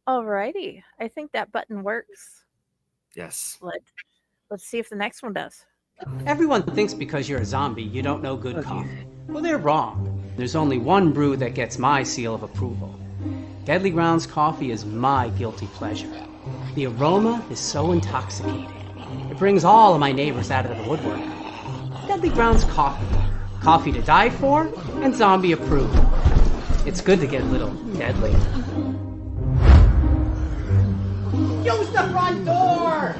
Alrighty. I think that button works. Yes. Let let's see if the next one does. Everyone thinks because you're a zombie, you don't know good coffee. Well, they're wrong. There's only one brew that gets my seal of approval. Deadly Grounds coffee is my guilty pleasure. The aroma is so intoxicating. It brings all of my neighbors out of the woodwork. Deadly Grounds coffee. Coffee to die for and zombie approved. It's good to get a little deadly. Use the front door!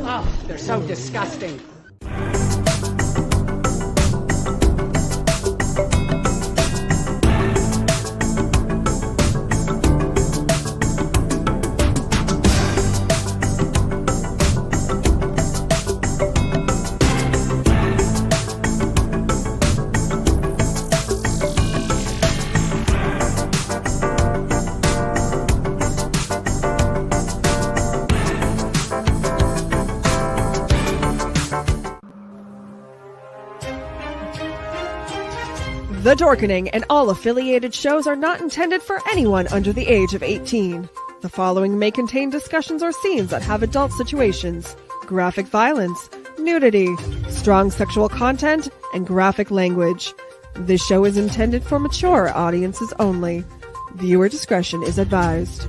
Oh, they're so disgusting. The Dorkening and all affiliated shows are not intended for anyone under the age of 18. The following may contain discussions or scenes that have adult situations, graphic violence, nudity, strong sexual content, and graphic language. This show is intended for mature audiences only. Viewer discretion is advised.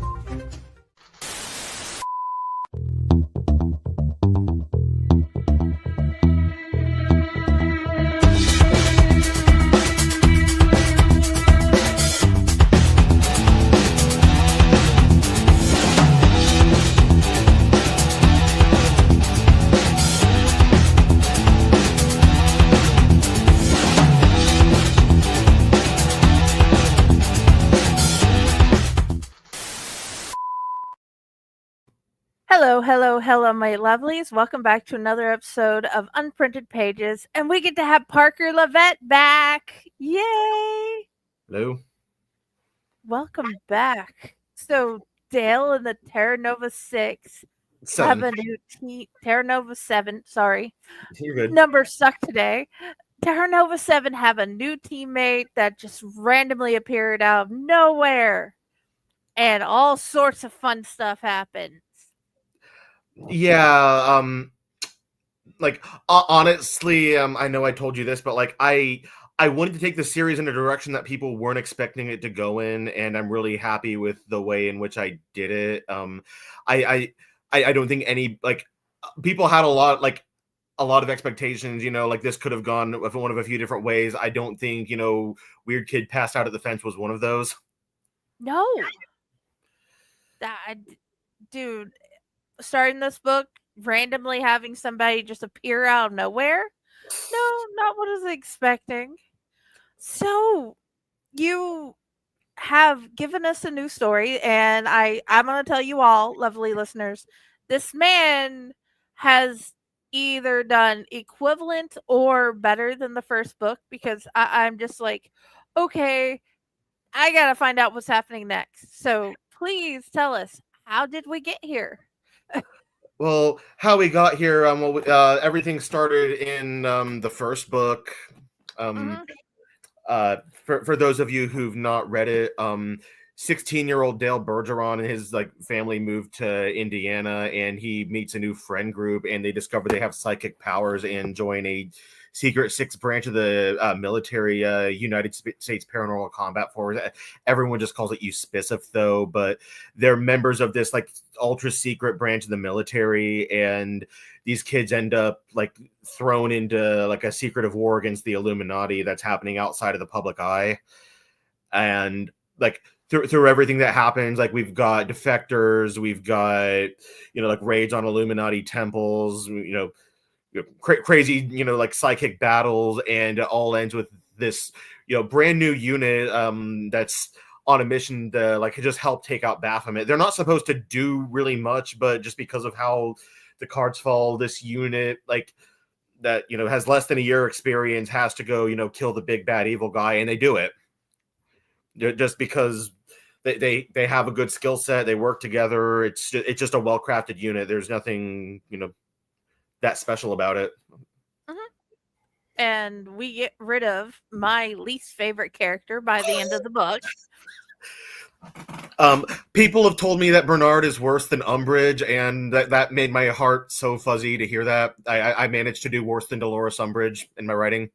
Hello, my lovelies. Welcome back to another episode of Unprinted Pages, and we get to have Parker LaVitte back. Yay! Hello. Welcome back. So, Dale and the Terra Nova 6 have Seven. a new team. Terra Nova 7, sorry. You're good. Numbers suck today. Terra Nova 7 have a new teammate that just randomly appeared out of nowhere, and all sorts of fun stuff happens. Yeah. Like honestly, I know I told you this, but like I wanted to take the series in a direction that people weren't expecting it to go in, and I'm really happy with the way in which I did it. I don't think any like people had a lot of expectations, like this could have gone one of a few different ways. I don't think, Weird Kid passed out at the fence was one of those. No. That dude, starting this book, randomly having somebody just appear out of nowhere? No, not what I was expecting. So, you have given us a new story, and I'm going to tell you all, lovely listeners, this man has either done equivalent or better than the first book, because I'm just like, okay, I got to find out what's happening next. So, please tell us, how did we get here? Well, how we got here, everything started in the first book. For those of you who've not read it, 16-year-old Dale Bergeron and his family moved to Indiana, and he meets a new friend group, and they discover they have psychic powers and join a secret sixth branch of the military, United States Paranormal Combat Force. Everyone just calls it USPCF though, but they're members of this ultra secret branch of the military, and these kids end up thrown into a secretive war against the Illuminati that's happening outside of the public eye. And through everything that happens, we've got defectors, we've got raids on Illuminati temples, crazy psychic battles, and it all ends with this brand new unit that's on a mission to just help take out Baphomet. They're not supposed to do really much, but just because of how the cards fall, this unit that has less than a year experience has to go kill the big bad evil guy, and they do it just because they have a good skill set. They work together. It's just a well-crafted unit. There's nothing that special about it. And we get rid of my least favorite character by the end of the book. People have told me that Bernard is worse than Umbridge, and that made my heart so fuzzy to hear that. I managed to do worse than Dolores Umbridge in my writing.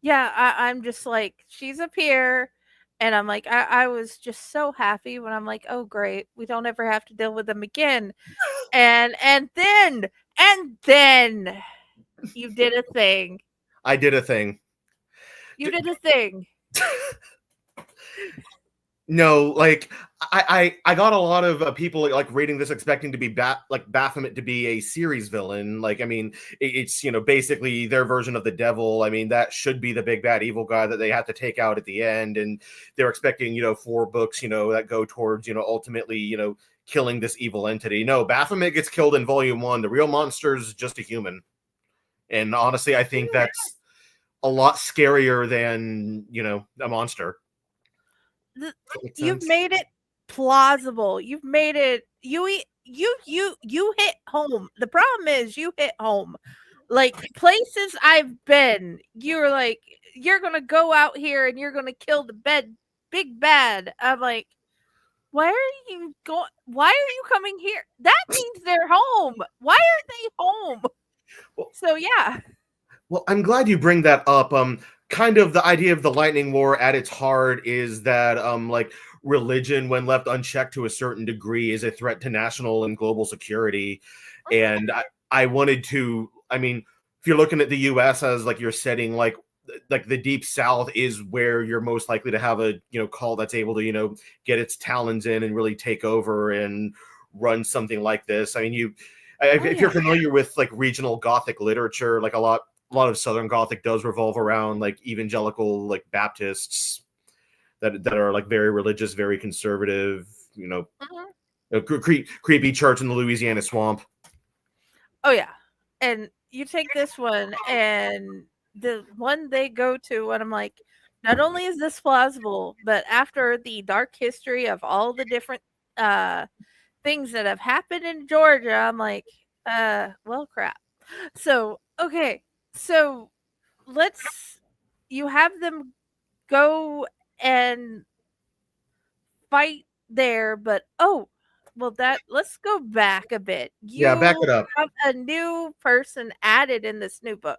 Yeah, I'm just like, she's up here, and I'm like, I was just so happy when I'm like, oh great, we don't ever have to deal with them again. And then you did a thing. I did a thing. You did a thing. No, like I got a lot of people like reading this expecting to be Baphomet to be a series villain. Like, I mean, it's basically their version of the devil. I mean, that should be the big bad evil guy that they have to take out at the end, and they're expecting 4 books that go towards ultimately killing this evil entity. No, Baphomet gets killed in volume 1. The real monster is just a human, and honestly, I think that's a lot scarier than a monster. You've made it plausible. You've made it. You hit home. The problem is you hit home. Like, places I've been, you're like, you're gonna go out here and you're gonna kill the big bad. I'm like, why are you going? Why are you coming here? That means they're home. Why are they home? So yeah. Well, I'm glad you bring that up. Kind of the idea of the Lightning War at its heart is that like religion, when left unchecked to a certain degree, is a threat to national and global security. And I wanted to, I mean, if you're looking at the US as like your setting, like the Deep South is where you're most likely to have a cult that's able to get its talons in and really take over and run something like this. I mean, if you're familiar with like regional Gothic literature, like a lot of Southern Gothic does revolve around like evangelical, like Baptists that are like very religious, very conservative, creepy church in the Louisiana swamp. Oh yeah. And you take this one, and the one they go to, and I'm like, not only is this plausible, but after the dark history of all the different things that have happened in Georgia, I'm like, well, crap. So, okay. So you have them go and fight there, but let's go back a bit. Yeah, back it up. Have a new person added in this new book.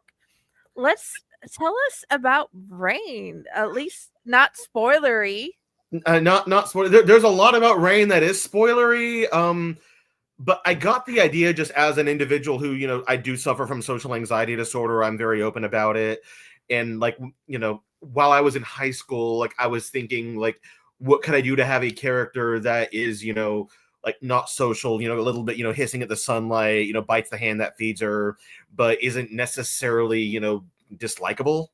Tell us about Rain, at least not spoilery. Not spoiler. There's a lot about Rain that is spoilery. But I got the idea just as an individual who, I do suffer from social anxiety disorder. I'm very open about it. And like, while I was in high school, like I was thinking like, what could I do to have a character that is, like not social, a little bit, hissing at the sunlight, bites the hand that feeds her, but isn't necessarily, dislikable.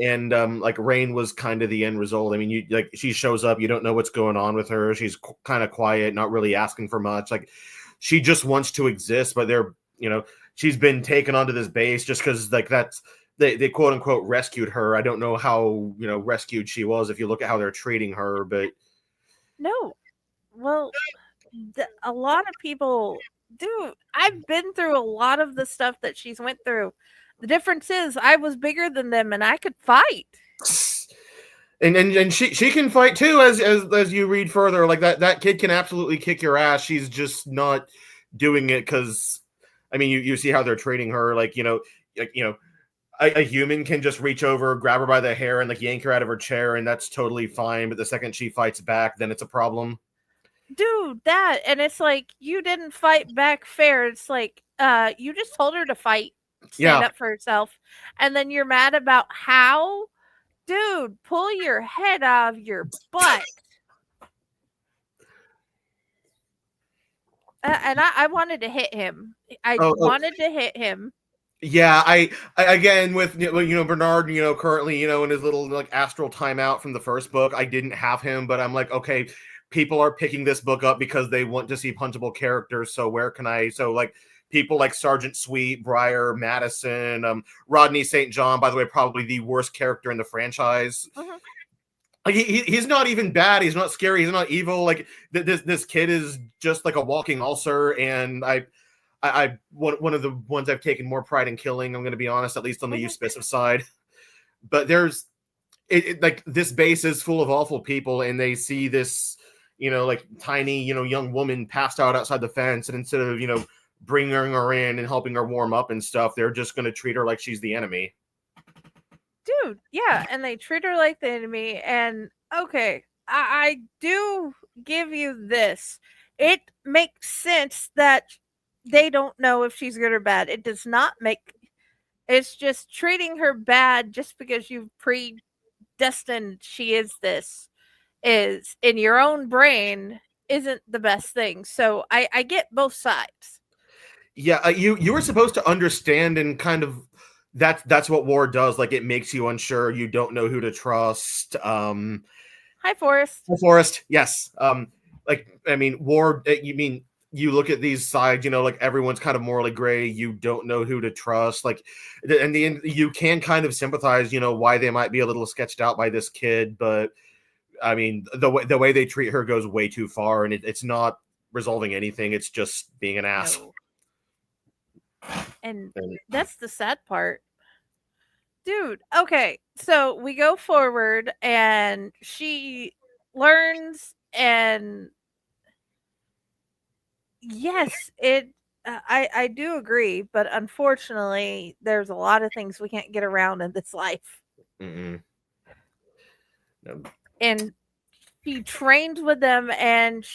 And like Rain was kind of the end result. I mean, she shows up, you don't know what's going on with her. She's kind of quiet, not really asking for much. Like she just wants to exist, but she's been taken onto this base just because like they quote unquote rescued her. I don't know how rescued she was if you look at how they're treating her, but no. Well, a lot of people do. I've been through a lot of the stuff that she's went through. The difference is I was bigger than them and I could fight. And she can fight too, as you read further. Like that kid can absolutely kick your ass. She's just not doing it because, I mean, you see how they're treating her. Like a human can just reach over, grab her by the hair, and like yank her out of her chair, and that's totally fine. But the second she fights back, then it's a problem. Dude, and it's like you didn't fight back fair. It's like you just told her to fight. Stand up for herself, and then you're mad about how? Dude, pull your head out of your butt. And I wanted to hit him. I wanted to hit him. Yeah, I again with Bernard, currently in his little like astral timeout from the first book. I didn't have him, but I'm like, okay, people are picking this book up because they want to see punchable characters. So where can I? So like. People like Sergeant Sweet, Briar, Madison, Rodney St. John, by the way, probably the worst character in the franchise. Like he's not even bad. He's not scary. He's not evil. Like this kid is just like a walking ulcer. And I one of the ones I've taken more pride in killing. I'm going to be honest, at least on the Euspissive side. But like this base is full of awful people, and they see this, like tiny, young woman passed out outside the fence, and instead of, bringing her in and helping her warm up and stuff, they're just going to treat her like she's the enemy. Dude, yeah, and they treat her like the enemy. And okay, I do give you this. It makes sense that they don't know if she's good or bad. It does not make. It's just treating her bad just because you've predestined she is this, is in your own brain, isn't the best thing. So I get both sides. Yeah, you were supposed to understand, and kind of that's what war does. Like, it makes you unsure. You don't know who to trust. Hi, Forrest. Forrest, yes. Like, I mean, war. You mean you look at these sides? Like everyone's kind of morally gray. You don't know who to trust. Like, in the end, you can kind of sympathize. Why they might be a little sketched out by this kid, but I mean, the way they treat her goes way too far, and it's not resolving anything. It's just being an ass. No. And that's the sad part. Dude, okay. So we go forward and she learns, and yes, I do agree, but unfortunately there's a lot of things we can't get around in this life. No. And she trains with them, and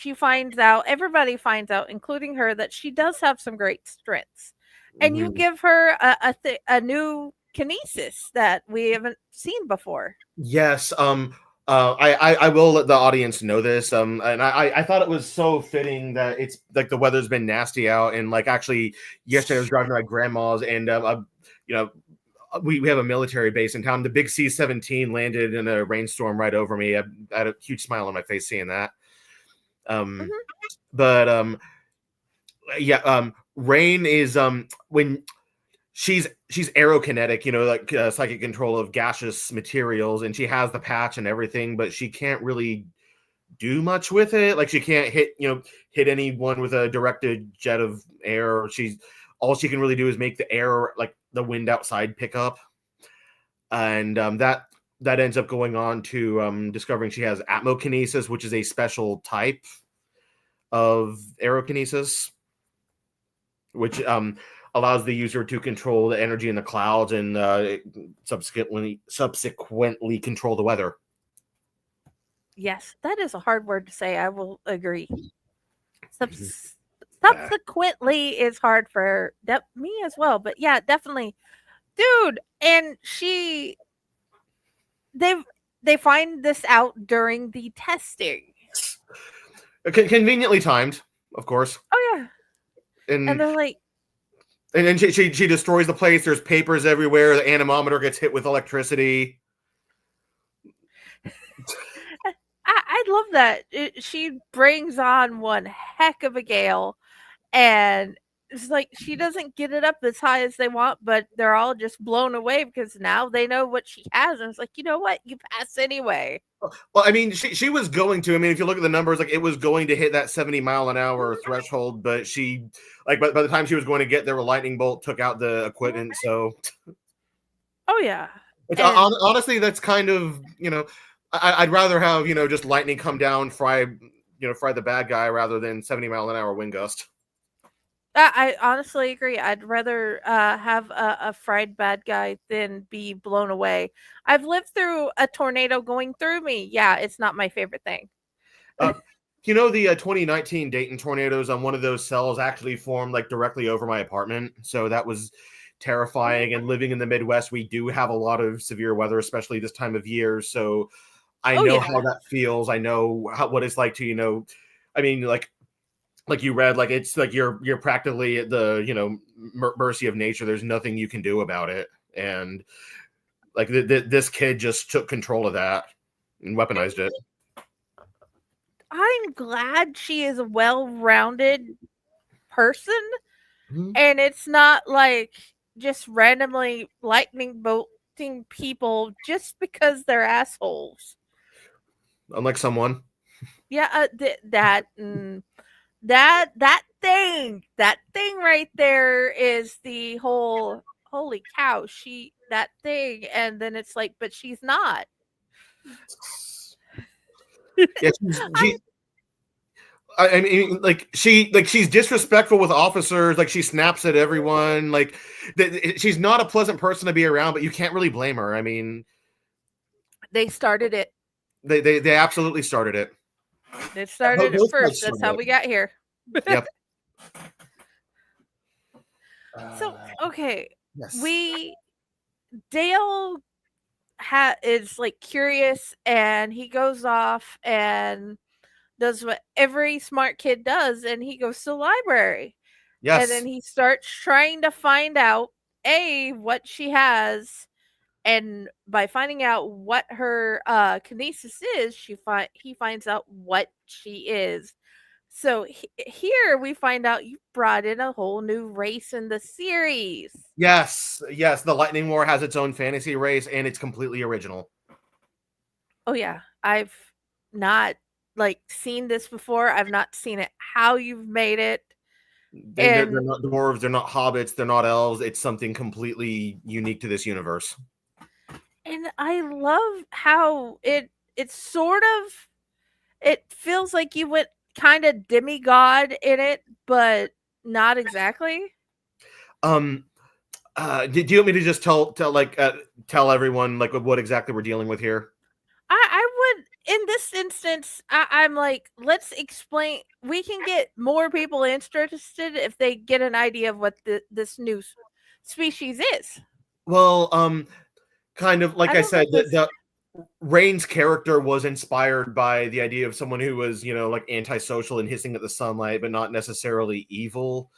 everybody finds out, including her, that she does have some great strengths. And you give her a new kinesis that we haven't seen before. Yes. I will let the audience know this. And I thought it was so fitting that it's like the weather's been nasty out, and like actually yesterday I was driving to my grandma's, and we have a military base in town. The big C-17 landed in a rainstorm right over me. I had a huge smile on my face seeing that. But yeah. Rain is when she's aerokinetic, like psychic control of gaseous materials, and she has the patch and everything, but she can't really do much with it. Like, she can't hit anyone with a directed jet of air. All she can really do is make the air, like the wind outside, pick up, and that ends up going on to discovering she has atmokinesis, which is a special type of aerokinesis, which allows the user to control the energy in the clouds and subsequently control the weather. Yes, that is a hard word to say. I will agree. Subsequently is hard for me as well, but yeah, definitely, dude. And they find this out during the testing. Conveniently timed, of course. Oh yeah. And they're like, and then she destroys the place. There's papers everywhere. The anemometer gets hit with electricity. I love that. She brings on one heck of a gale, and it's like she doesn't get it up as high as they want, but they're all just blown away because now they know what she has, and it's like, you know what, you pass anyway. Well, I mean, she was going to. I mean, if you look at the numbers, like, it was going to hit that 70-mile-an-hour threshold, but she, like, by the time she was going to get there, a lightning bolt took out the equipment. So, oh yeah, honestly, that's kind of, I'd rather have just lightning come down, fry the bad guy, rather than 70-mile-an-hour wind gust. I honestly agree. I'd rather have a fried bad guy than be blown away. I've lived through a tornado going through me. Yeah, it's not my favorite thing. The 2019 Dayton tornadoes, on one of those cells actually formed like directly over my apartment. So that was terrifying. And living in the Midwest, we do have a lot of severe weather, especially this time of year. So I know how that feels. I know what it's like to, I mean, like you read, like, it's like you're practically at the mercy of nature. There's nothing you can do about it, and like this kid just took control of that and weaponized it. I'm glad she is a well-rounded person, and it's not like just randomly lightning bolting people just because they're assholes. Unlike someone, yeah, that thing right there is the whole holy cow, that thing. And then it's like, but she's not. Yeah, I mean, she's disrespectful with officers. Like she snaps at everyone. Like she's not a pleasant person to be around, but you can't really blame her. I mean, They started it. They absolutely started it. It started Both it first. sides That's started how it. we got here. Yep. So okay, Yes. Dale is like curious, and he goes off and does what every smart kid does, and he goes to the library. And then Yes. he starts trying to find out what she has, and by finding out what her kinesis is, he finds out what she is. So here we find out you brought in a whole new race in the series. Yes. Yes. The Lightning War has its own fantasy race, and it's completely original. Oh yeah, I've not like seen this before. I've not seen it how you've made it. They're not dwarves. They're not hobbits. They're not elves. It's something completely unique to this universe. And I love how it's sort of, it feels like you went kind of demigod in it, but not exactly. Do you want me to just tell everyone like what exactly we're dealing with here? I would, in this instance, I'm like, let's explain. We can get more people interested if they get an idea of what this new species is. Well, kind of like I don't know said, if this- the Rain's character was inspired by the idea of someone who was, like antisocial and hissing at the sunlight, but not necessarily evil.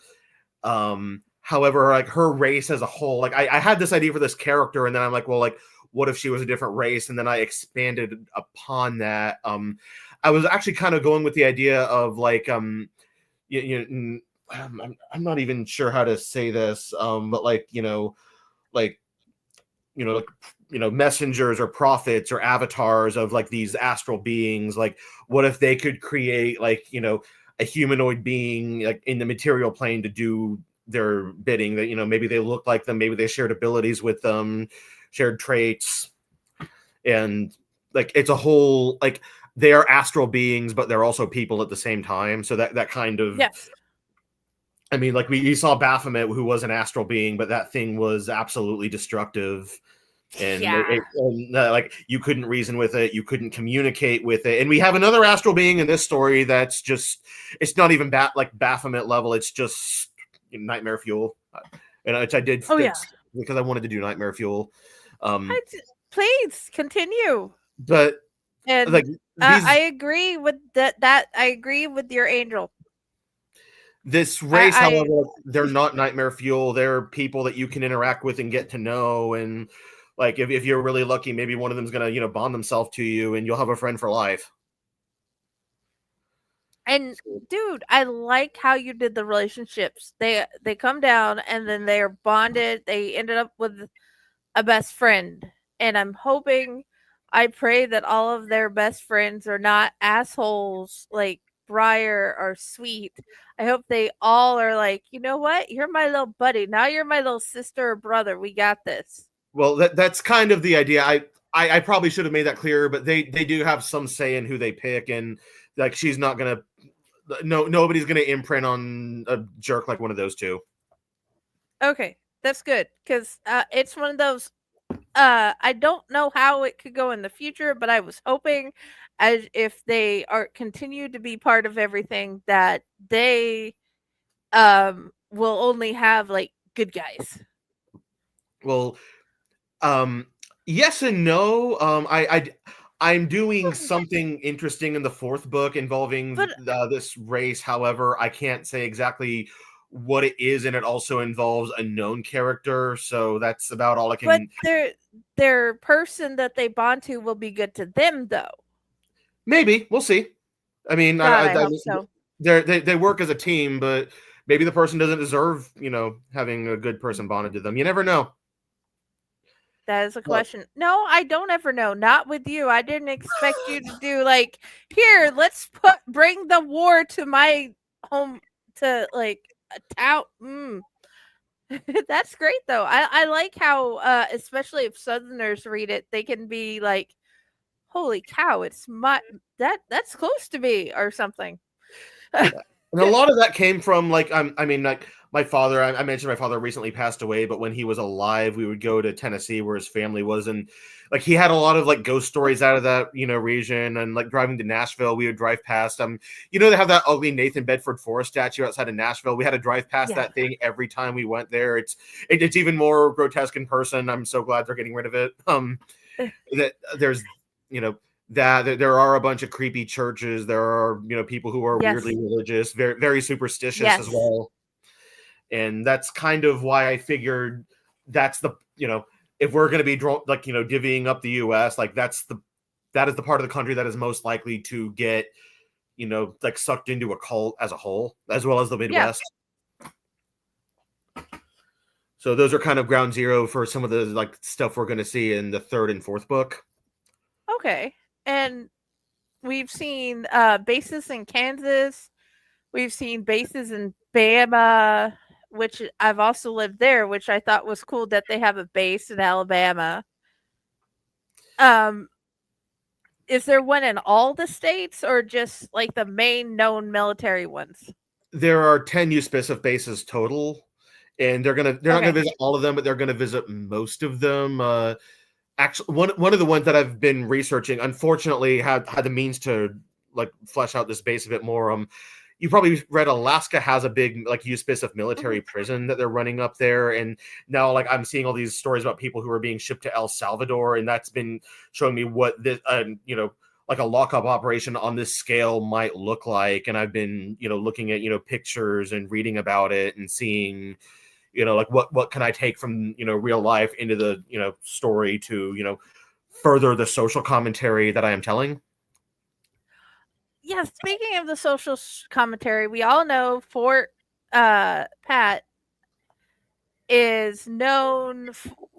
However, like her race as a whole, like I had this idea for this character, and then I'm like, well, like, what if she was a different race? And then I expanded upon that. I was actually kind of going with the idea of like, I'm not even sure how to say this, but like, like, messengers or prophets or avatars of like these astral beings. Like, what if they could create like, a humanoid being like in the material plane to do their bidding, that, maybe they look like them, maybe they shared abilities with them, shared traits. And like, it's a whole, like, they are astral beings, but they're also people at the same time. So that kind of, yes. I mean, like we saw Baphomet, who was an astral being, but that thing was absolutely destructive. And, Yeah. like you couldn't reason with it, you couldn't communicate with it. And we have another astral being in this story that's just, it's not even like Baphomet level, it's just nightmare fuel. And which I did because I wanted to do nightmare fuel. Please continue. But And like I agree with that I agree with your angel. This race, however, they're not nightmare fuel. They're people that you can interact with and get to know. And like, if you're really lucky, maybe one of them's going to, bond themselves to you and you'll have a friend for life. And dude, I like how you did the relationships. They come down and then they're bonded. They ended up with a best friend. And I pray that all of their best friends are not assholes like Briar or Sweet. I hope they all are like, you know what? You're my little buddy. Now you're my little sister or brother. We got this. Well, that's kind of the idea. I probably should have made that clearer, but they do have some say in who they pick, and like she's not gonna, nobody's gonna imprint on a jerk like one of those two. Okay, that's good, because it's one of those. I don't know how it could go in the future, but I was hoping, as if they continue to be part of everything, that they will only have like good guys. Well, yes and no. I'm doing something interesting in the fourth book involving this race. However, I can't say exactly what it is, and it also involves a known character. So that's about all I can. But their person that they bond to will be good to them, though. Maybe we'll see. I mean, I hope so. They work as a team, but maybe the person doesn't deserve, having a good person bonded to them. You never know. That is a question. No, I don't ever know. Not with you. I didn't expect you to do like, here, let's bring the war to my home, to like a town. That's great though. I like how especially if Southerners read it, they can be like, holy cow, it's that's close to me or something. And a lot of that came from like I mean like my father. I mentioned my father recently passed away, but when he was alive, we would go to Tennessee where his family was, and like he had a lot of like ghost stories out of that region. And like driving to Nashville, we would drive past they have that ugly Nathan Bedford Forrest statue outside of Nashville. We had to drive past that thing every time we went there. It's even more grotesque in person. I'm so glad they're getting rid of it. That there's that there are a bunch of creepy churches. There are people who are weirdly religious, very very superstitious as well. And that's kind of why I figured that's the if we're going to be divvying up the U.S., like that is the part of the country that is most likely to get like sucked into a cult as a whole, as well as the Midwest. So those are kind of ground zero for some of the like stuff we're going to see in the third and fourth book. Okay. And we've seen bases in Kansas. We've seen bases in Bama, which I've also lived there, which I thought was cool that they have a base in Alabama. Is there one in all the states or just like the main known military ones? There are 10 USPCF bases total, and they're not gonna visit all of them, but they're gonna visit most of them. Actually, one of the ones that I've been researching, unfortunately, had the means to like flesh out this base a bit more. You probably read Alaska has a big like USPCF military prison that they're running up there, and now like I'm seeing all these stories about people who are being shipped to El Salvador, and that's been showing me what this like a lockup operation on this scale might look like. And I've been looking at pictures and reading about it and seeing like what can I take from real life into the story to further the social commentary that I am telling. Yeah, speaking of the social commentary, we all know Fort Pat is known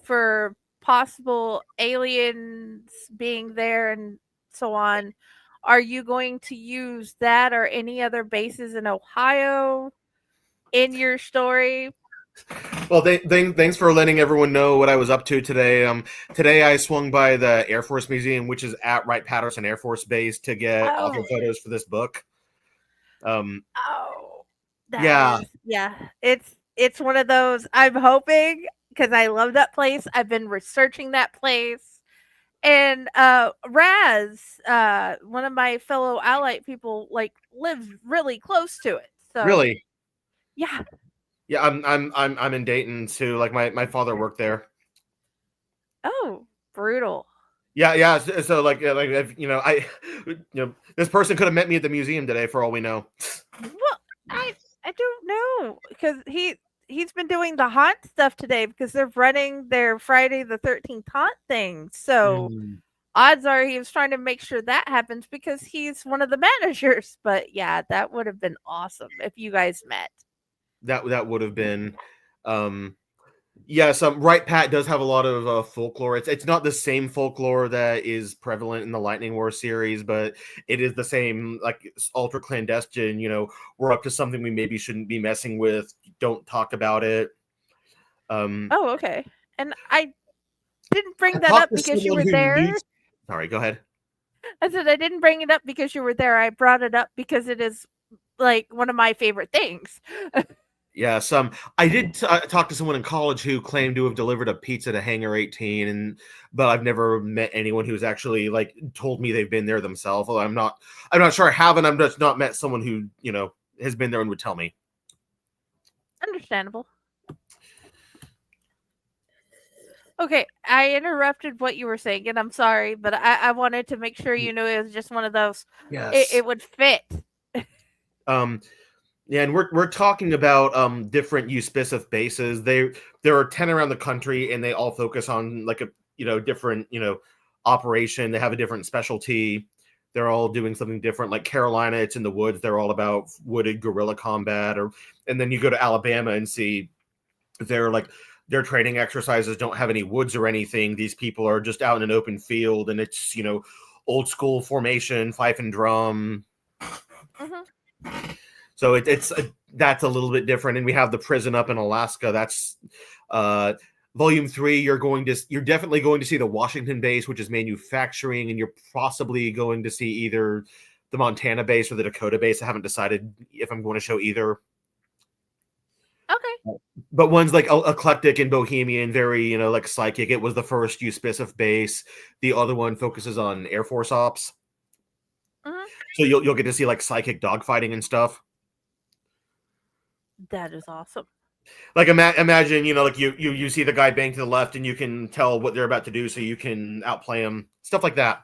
for possible aliens being there and so on. Are you going to use that or any other bases in Ohio in your story? Well, thanks for letting everyone know what I was up to today. Today I swung by the Air Force Museum, which is at Wright-Patterson Air Force Base, to get author photos for this book. It's one of those. I'm hoping, because I love that place. I've been researching that place, and Raz, one of my fellow Allied people, like lives really close to it. So really, yeah. Yeah, I'm in Dayton too. Like my father worked there. Oh, brutal. Yeah. So like if, this person could have met me at the museum today for all we know. Well, I don't know, because he's been doing the haunt stuff today because they're running their Friday the 13th haunt thing. So odds are he was trying to make sure that happens because he's one of the managers. But yeah, that would have been awesome if you guys met. That would have been yes. Right, Pat does have a lot of folklore. It's not the same folklore that is prevalent in the Lightning War series, but it is the same, like ultra clandestine. We're up to something we maybe shouldn't be messing with. Don't talk about it. Oh, okay. And I didn't bring that up because you were there. Sorry, go ahead. I said I didn't bring it up because you were there. I brought it up because it is like one of my favorite things. Yes, I did talk to someone in college who claimed to have delivered a pizza to Hangar 18, but I've never met anyone who's actually like told me they've been there themselves. Although I'm not sure I haven't. I've just not met someone who has been there and would tell me. Understandable. Okay, I interrupted what you were saying, and I'm sorry, but I wanted to make sure it was just one of those. Yes, it would fit. Yeah, and we're talking about different USPCF bases. There are 10 around the country, and they all focus on like a different operation. They have a different specialty. They're all doing something different. Like Carolina, it's in the woods. They're all about wooded guerrilla combat. And then you go to Alabama and see their training exercises don't have any woods or anything. These people are just out in an open field, and it's old school formation, fife and drum. Mm-hmm. So that's a little bit different. And we have the prison up in Alaska. That's Volume 3, you're definitely going to see the Washington base, which is manufacturing, and you're possibly going to see either the Montana base or the Dakota base. I haven't decided if I'm going to show either. Okay. But one's like eclectic and bohemian, very, like psychic. It was the first USPCIF base. The other one focuses on Air Force ops. Mhm. So you'll get to see like psychic dogfighting and stuff. That is awesome. Like imagine, like you see the guy bang to the left and you can tell what they're about to do, so you can outplay them. Stuff like that.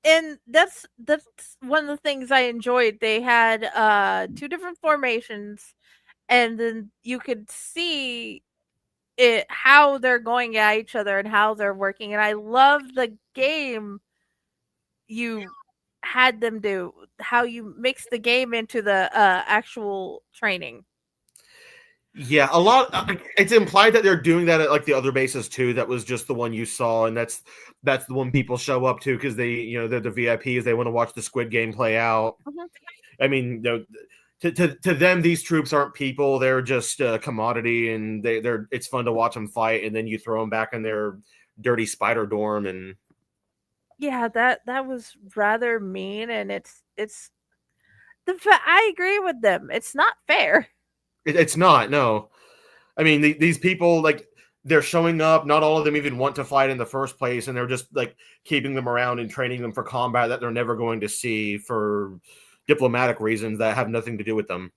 That's one of the things I enjoyed. They had 2 different formations, and then you could see how they're going at each other and how they're working. And I love the game you had them do, how you mix the game into the actual training. Yeah, a lot. It's implied that they're doing that at like the other bases too. That was just the one you saw, and that's the one people show up to because they, they're the VIPs. They want to watch the Squid Game play out. Mhm. I mean, to them, these troops aren't people; they're just a commodity, and they're. It's fun to watch them fight, and then you throw them back in their dirty spider dorm, and Yeah, that was rather mean, and it's I agree with them. It's not fair. it's not. No, I mean these people, like, they're showing up. Not all of them even want to fight in the first place, and they're just like keeping them around and training them for combat that they're never going to see for diplomatic reasons that have nothing to do with them.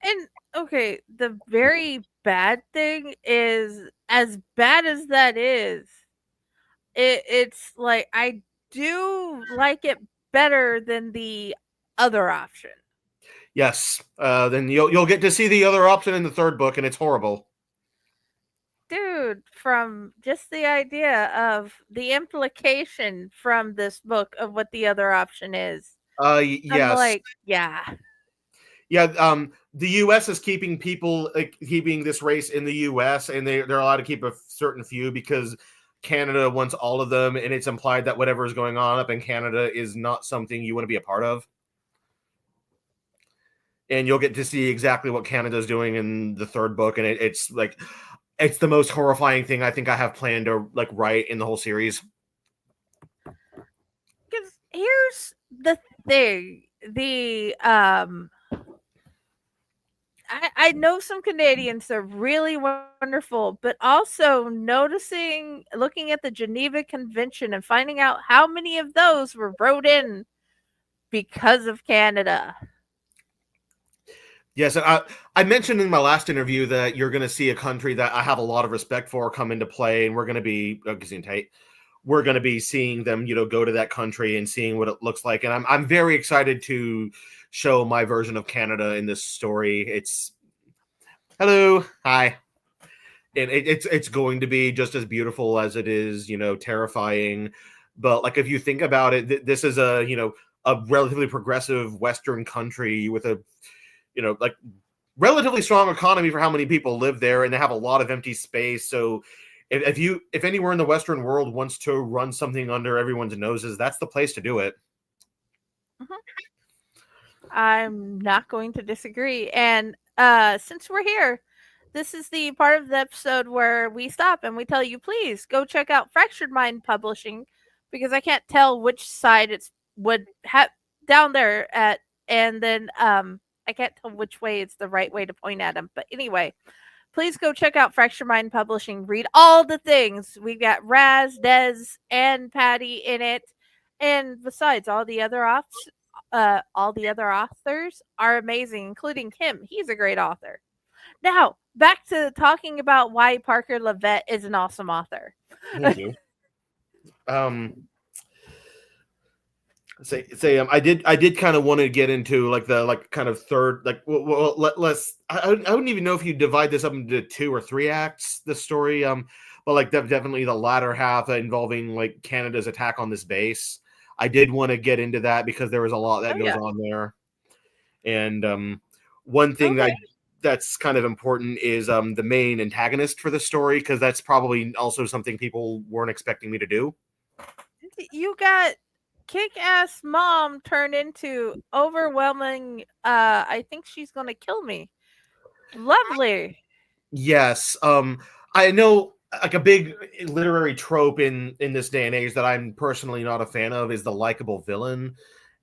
And okay, the very bad thing is, as bad as that is, it's like I do like it better than the other option. Yes, then you'll get to see the other option in the third book, and it's horrible. Dude, from just the idea of the implication from this book of what the other option is, I'm Yes. like, yeah. Yeah, the U.S. is keeping people, like, keeping this race in the U.S., and they're allowed to keep a certain few because Canada wants all of them, and it's implied that whatever is going on up in Canada is not something you want to be a part of. And you'll get to see exactly what Canada's doing in the third book, and it's like, it's the most horrifying thing I think I have planned to like write in the whole series. Because here's the thing, I know some Canadians are really wonderful, but also looking at the Geneva Convention and finding out how many of those were wrote in because of Canada. Yes, I mentioned in my last interview that you're going to see a country that I have a lot of respect for come into play, and we're going to be we're going to be seeing them, go to that country and seeing what it looks like, and I'm very excited to show my version of Canada in this story. It's hello, hi, and it's going to be just as beautiful as it is, terrifying. But like, if you think about it, this is a relatively progressive Western country with a like relatively strong economy for how many people live there, and they have a lot of empty space. So if anywhere in the Western world wants to run something under everyone's noses, that's the place to do it. I'm not going to disagree. And since we're here, this is the part of the episode where we stop and we tell you, please go check out Fractured Mind Publishing, because I can't tell which side it's would have down there at, and then I can't tell which way it's the right way to point at them. But anyway, please go check out Fractured Mind Publishing. Read all the things. We've got Raz, Dez, and Patty in it. And besides, all the other authors are amazing, including him. He's a great author. Now, back to talking about why Parker LaVitte is an awesome author. Thank you. I did kind of want to get into like the kind of third, like, let's I wouldn't even know if you divide this up into 2 or 3 acts, the story, but like definitely the latter half involving like Canada's attack on this base. I did want to get into that because there was a lot that goes on there, and one thing that's kind of important is the main antagonist for the story, because that's probably also something people weren't expecting me to do. You got kick-ass mom turned into overwhelming, I think she's gonna kill me. Lovely. Yes. I know like a big literary trope in this day and age that I'm personally not a fan of is the likable villain.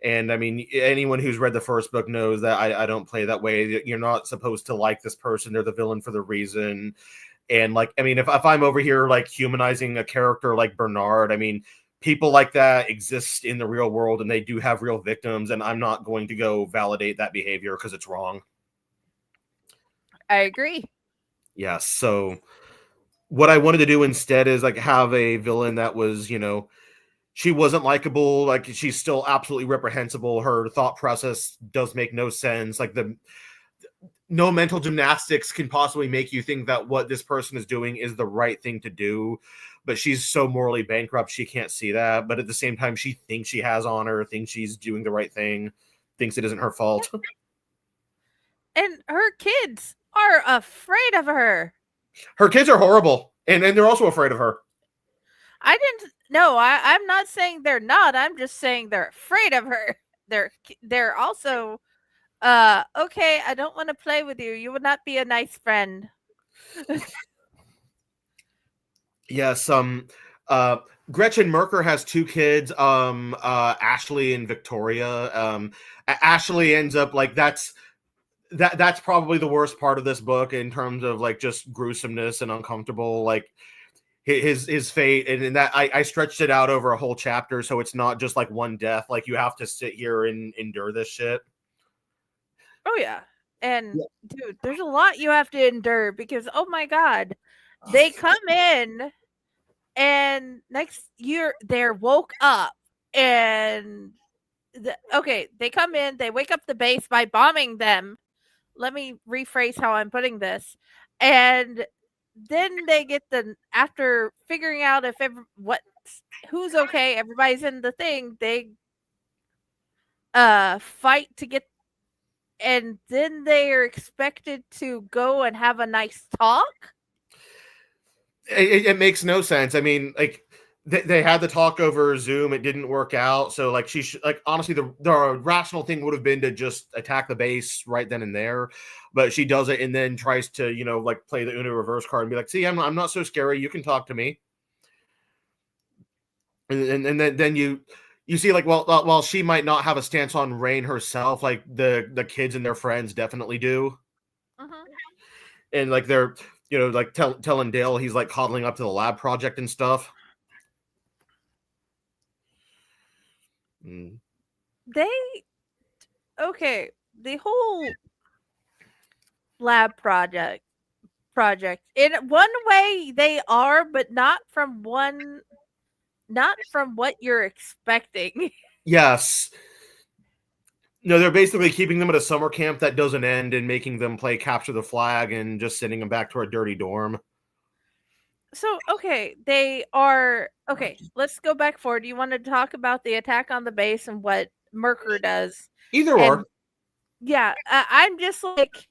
And I mean, anyone who's read the first book knows that I don't play that way. You're not supposed to like this person. They're the villain for the reason. And like, I mean, if I'm over here like humanizing a character like Bernard, I mean, people like that exist in the real world and they do have real victims. And I'm not going to go validate that behavior because it's wrong. I agree. Yes. So what I wanted to do instead is like have a villain that was, she wasn't likable. Like she's still absolutely reprehensible. Her thought process does make no sense. Like no mental gymnastics can possibly make you think that what this person is doing is the right thing to do. But she's so morally bankrupt, she can't see that. But at the same time, she thinks she has honor, thinks she's doing the right thing, thinks it isn't her fault. And her kids are afraid of her. Her kids are horrible, and they're also afraid of her. I'm not saying they're not. I'm just saying they're afraid of her. They're also okay, I don't want to play with you. You would not be a nice friend. Yes, Gretchen Merker has two kids, Ashley and Victoria. Ashley ends up like that's probably the worst part of this book in terms of like just gruesomeness and uncomfortable, like his fate. And that I stretched it out over a whole chapter, so it's not just like one death. Like you have to sit here and endure this shit. Oh yeah. And dude, there's a lot you have to endure because oh my god, they come in and next year they're woke up and they come in, they wake up the base by bombing them. Let me rephrase how I'm putting this. And then they get after figuring out if who's okay, everybody's in the thing, they fight to get, and then they are expected to go and have a nice talk. It makes no sense. I mean, like they had the talk over Zoom. It didn't work out. So like honestly, the rational thing would have been to just attack the base right then and there. But she does it and then tries to, like play the Uno reverse card and be like, see, I'm not so scary. You can talk to me. And then you see like, while she might not have a stance on Rain herself, like the kids and their friends definitely do. Mm-hmm. And like they're, like telling Dale he's like coddling up to the lab project and stuff. The whole lab project in one way they are, but not from what you're expecting. Yes. No, they're basically keeping them at a summer camp that doesn't end and making them play capture the flag and just sending them back to a dirty dorm. So, they are... Okay, let's go back forward. You want to talk about the attack on the base and what Merker does? Either or. Yeah, I'm just like...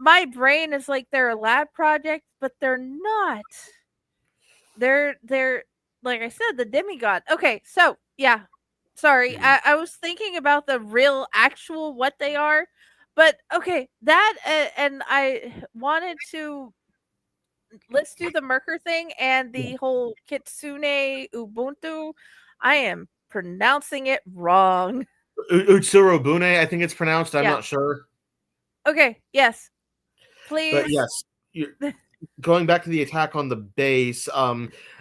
My brain is like they're a lab project, but they're not. They're like I said, the demigod. Okay, so, yeah. Sorry, I was thinking about the real, actual what they are. But, okay, that... and I wanted to... Let's do the Merker thing and the whole Kitsune Ubuntu. I am pronouncing it wrong. Utsurobune, I think it's pronounced. I'm not sure. Okay, yes. Please. But yes, going back to the attack on the base,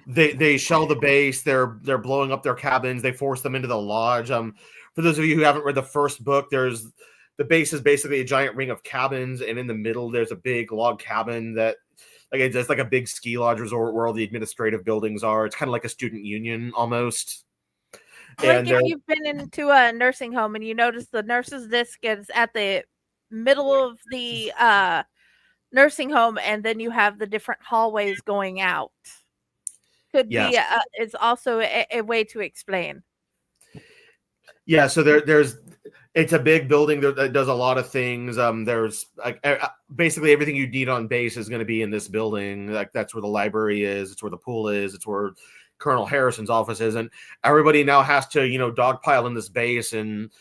they shell the base. They're blowing up their cabins. They force them into the lodge. For those of you who haven't read the first book, the base is basically a giant ring of cabins, and in the middle there's a big log cabin that... Like it's like a big ski lodge resort where all the administrative buildings are. It's kind of like a student union almost. Like if you've been into a nursing home and you notice the nurse's desk is at the middle of the nursing home, and then you have the different hallways going out. Could be it's also a way to explain. Yeah, so it's a big building that does a lot of things. There's like basically everything you need on base is going to be in this building. Like that's where the library is. It's where the pool is. It's where Colonel Harrison's office is. And everybody now has to, dogpile in this base and,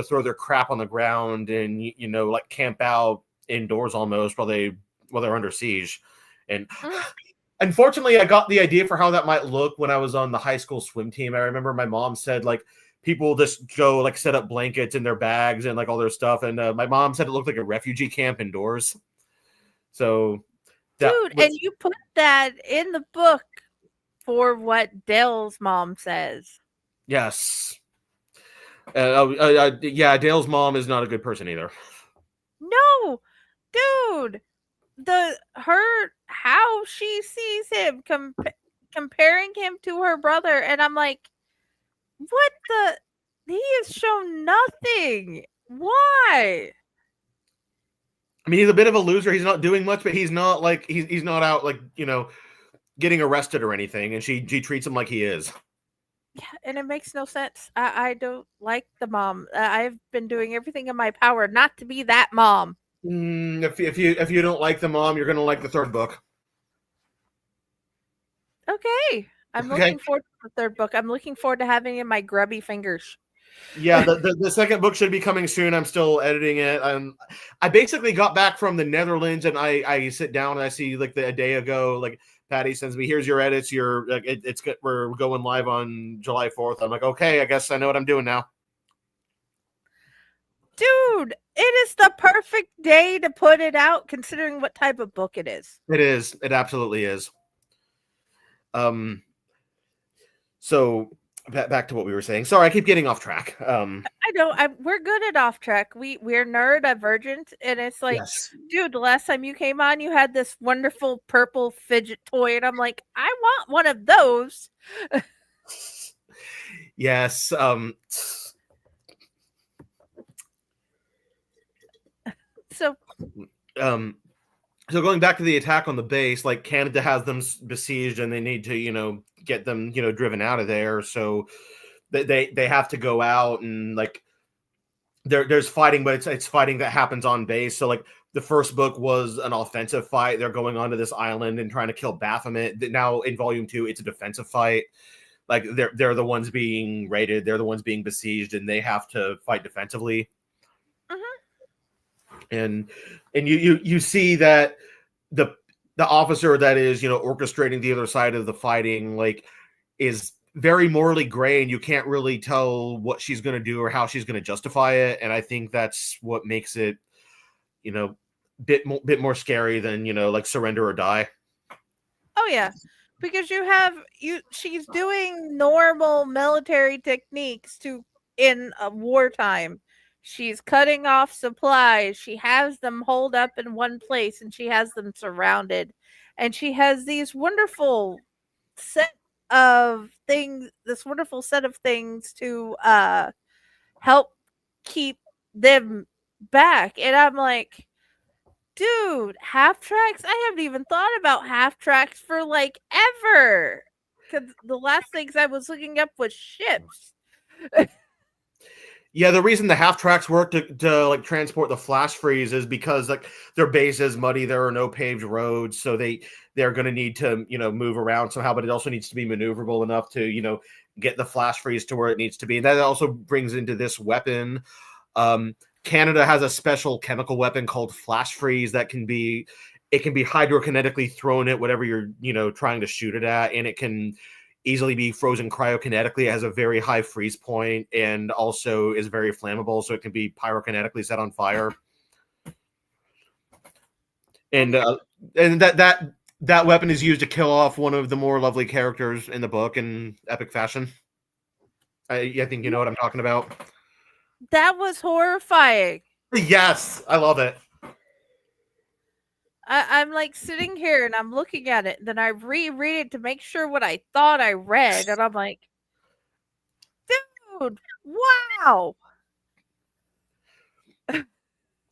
throw their crap on the ground and, like camp out indoors almost while they they're under siege. And Mhm. unfortunately, I got the idea for how that might look when I was on the high school swim team. I remember my mom said like people just go like set up blankets in their bags and like all their stuff, and my mom said it looked like a refugee camp indoors. So that Dude, was, and you put that in the book for what Dale's mom says. yes. Yeah, Dale's mom is not a good person either. No, dude, how she sees him comparing him to her brother, and I'm like, what the? He has shown nothing. Why? I mean, he's a bit of a loser. He's not doing much, but he's not like he's not out like getting arrested or anything. And she treats him like he is. Yeah, and it makes no sense. I don't like the mom. I've been doing everything in my power not to be that mom. If you don't like the mom, you're gonna like the third book. Okay. I'm Okay. looking forward to the third book. I'm looking forward to having it in my grubby fingers. Yeah, the second book should be coming soon. I'm still editing it. I basically got back from the Netherlands, and I sit down and I see like a day ago, like Patty sends me, "Here's your edits. You're like it's good. We're going live on July 4th." I'm like, okay, I guess I know what I'm doing now. Dude, it is the perfect day to put it out considering what type of book it is. It is. It absolutely is. So back to what we were saying. Sorry, I keep getting off track. I know we're good at off track. We're neurodivergent, and it's like, yes. dude, the last time you came on, you had this wonderful purple fidget toy, and I'm like, I want one of those. Yes. So going back to the attack on the base, like Canada has them besieged, and they need to get them driven out of there. So they have to go out, and like there's fighting, but it's fighting that happens on base. So like the first book was an offensive fight. They're going onto this island and trying to kill Baphomet. Now in volume 2, it's a defensive fight. Like they're the ones being raided, they're the ones being besieged, and they have to fight defensively. And you see that the officer that is orchestrating the other side of the fighting like is very morally gray, and you can't really tell what she's going to do or how she's going to justify it. And I think that's what makes it bit more scary than like Surrender or Die. oh yeah, because she's doing normal military techniques in a wartime. She's cutting off supplies. She has them holed up in one place, and she has them surrounded. And she has these wonderful set of things, this wonderful set of things to help keep them back. And I'm like, dude, half tracks? I haven't even thought about half tracks for like ever. Because the last things I was looking up was ships. Yeah, the reason the half tracks work to like transport the flash freeze is because like their base is muddy. There are no paved roads, so they're going to need to move around somehow. But it also needs to be maneuverable enough to get the flash freeze to where it needs to be. And that also brings into this weapon. Canada has a special chemical weapon called flash freeze that can be hydrokinetically thrown at whatever you're trying to shoot it at, and it can easily be frozen cryokinetically. It has a very high freeze point and also is very flammable, so it can be pyrokinetically set on fire. And that weapon is used to kill off one of the more lovely characters in the book in epic fashion. I think you know what I'm talking about. That was horrifying. Yes, I love it. I'm like sitting here and I'm looking at it, and then I reread it to make sure what I thought I read, and I'm like, dude, wow.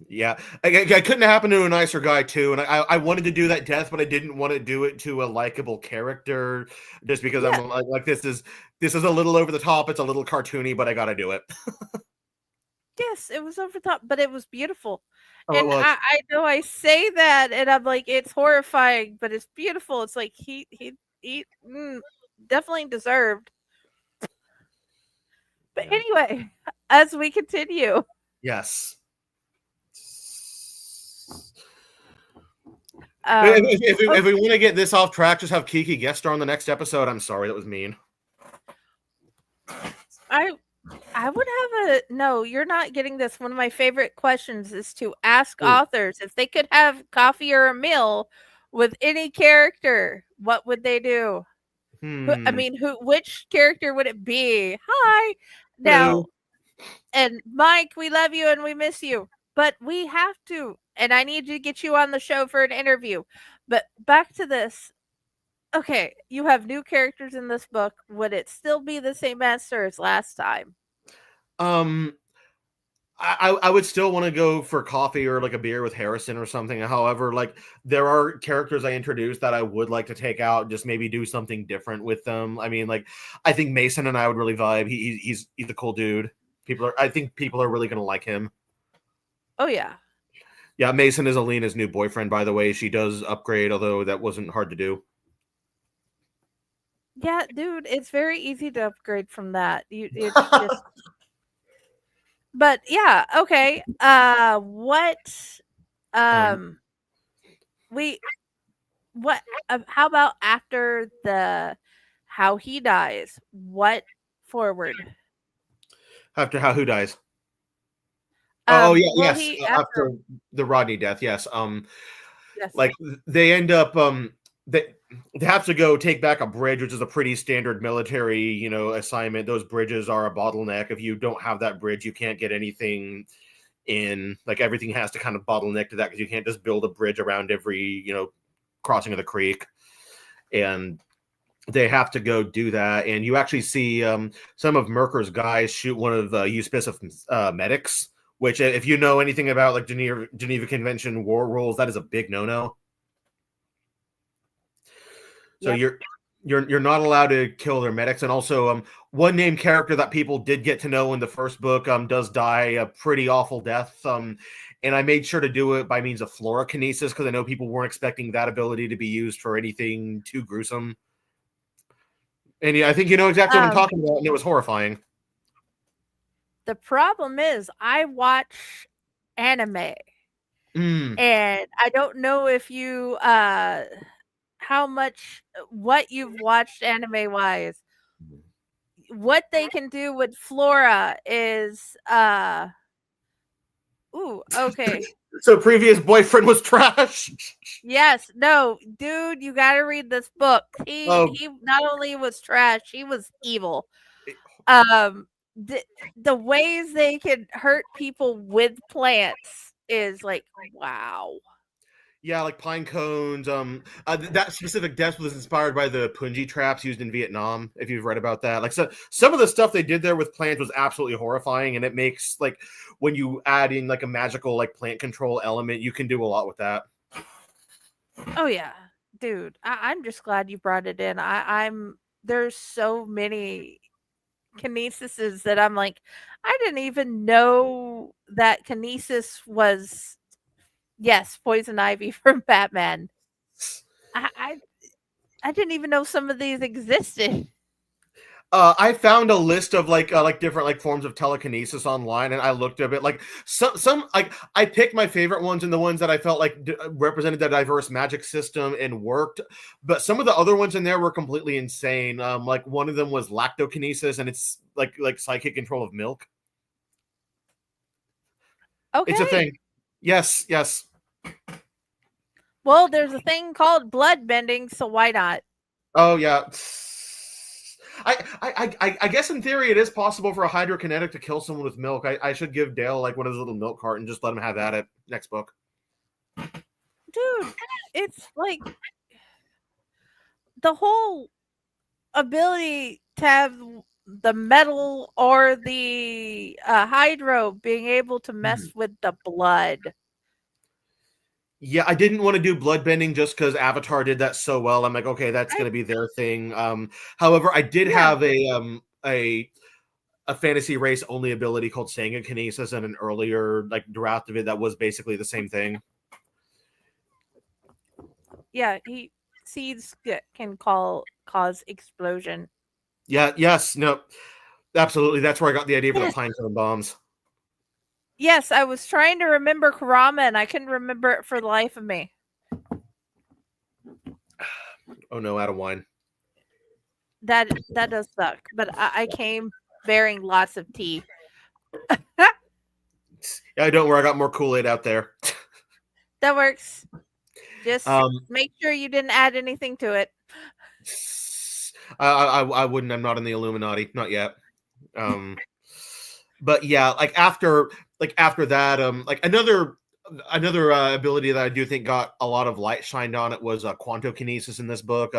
Yeah, I couldn't happen to a nicer guy too, and I wanted to do that death, but I didn't want to do it to a likable character, just because I'm like this is a little over the top. It's a little cartoony, but I got to do it. Yes, it was over the top, but it was beautiful. Oh, And I know I say that, and I'm like, it's horrifying, but it's beautiful. It's like he definitely deserved. But anyway, as we continue. Yes. If we want to get this off track, just have Kiki guest star on the next episode. I'm sorry, that was mean. I would have a no. You're not getting this. One of my favorite questions is to ask authors if they could have coffee or a meal with any character, what would they do? Which character would it be? Hi, now, and Mike, we love you and we miss you, but we have to, and I need to get you on the show for an interview. But back to this. Okay, you have new characters in this book. Would it still be the same master as last time? I would still want to go for coffee or like a beer with Harrison or something. However, like there are characters I introduced that I would like to take out, just maybe do something different with them. I mean, like I think Mason and I would really vibe. He's a cool dude. I think people are really gonna like him. Oh yeah. Yeah, Mason is Alina's new boyfriend, by the way. She does upgrade, although that wasn't hard to do. Yeah, dude, it's very easy to upgrade from that. It's just But yeah, okay. What how about after how he dies? What forward? After who dies? Yes. After the Rodney death, yes. Yes. Like they end up they have to go take back a bridge, which is a pretty standard military, assignment. Those bridges are a bottleneck. If you don't have that bridge, you can't get anything in. Like everything has to kind of bottleneck to that because you can't just build a bridge around every, crossing of the creek. And they have to go do that. And you actually see some of Merker's guys shoot one of the Euspicific medics, which if you know anything about like Geneva Convention war rules, that is a big no-no. So Yep. you're not allowed to kill their medics. And also one named character that people did get to know in the first book does die a pretty awful death. And I made sure to do it by means of fluorokinesis because I know people weren't expecting that ability to be used for anything too gruesome. And I think you know exactly what I'm talking about, and it was horrifying. The problem is I watch anime. And I don't know if you what you've watched anime wise. What they can do with Flora is okay. So previous boyfriend was trash. Yes, no, dude, you got to read this book. He not only was trash, he was evil. The ways they can hurt people with plants is like wow. Yeah, like pine cones. That specific death was inspired by the punji traps used in Vietnam. If you've read about that, like so, some of the stuff they did there with plants was absolutely horrifying, and it makes like when you add in like a magical like plant control element, you can do a lot with that. Oh yeah, dude, I'm just glad you brought it in. There's so many kinesises that I'm like, I didn't even know that kinesis was. Yes, Poison Ivy from Batman. I didn't even know some of these existed. I found a list of like different like forms of telekinesis online, and I looked at it. Like some like I picked my favorite ones and the ones that I felt like represented the diverse magic system and worked. But some of the other ones in there were completely insane. Like one of them was lactokinesis, and it's like psychic control of milk. Okay, it's a thing. Yes. Well, there's a thing called blood bending, so why not? Oh yeah. I guess in theory it is possible for a hydrokinetic to kill someone with milk. I should give Dale like one of his little milk cart and just let him have that at next book. Dude, it's like the whole ability to have the metal or the hydro being able to mess with the blood. Yeah, I didn't want to do bloodbending just because Avatar did that so well. I'm like, okay, that's going to be their thing. However, I did have a fantasy race only ability called Saga Kinesis and an earlier like draft of it that was basically the same thing. Yeah, seeds can cause explosion. Yeah, yes, no, absolutely. That's where I got the idea for the pine cone bombs. Yes, I was trying to remember Kurama and I couldn't remember it for the life of me. Oh no, out of wine. That does suck. But I came bearing lots of tea. Yeah, don't worry, I got more Kool-Aid out there. That works. Just Um, make sure you didn't add anything to it. I wouldn't. I'm not in the Illuminati, not yet. But yeah, like after that, like another ability that I do think got a lot of light shined on it was quantokinesis in this book.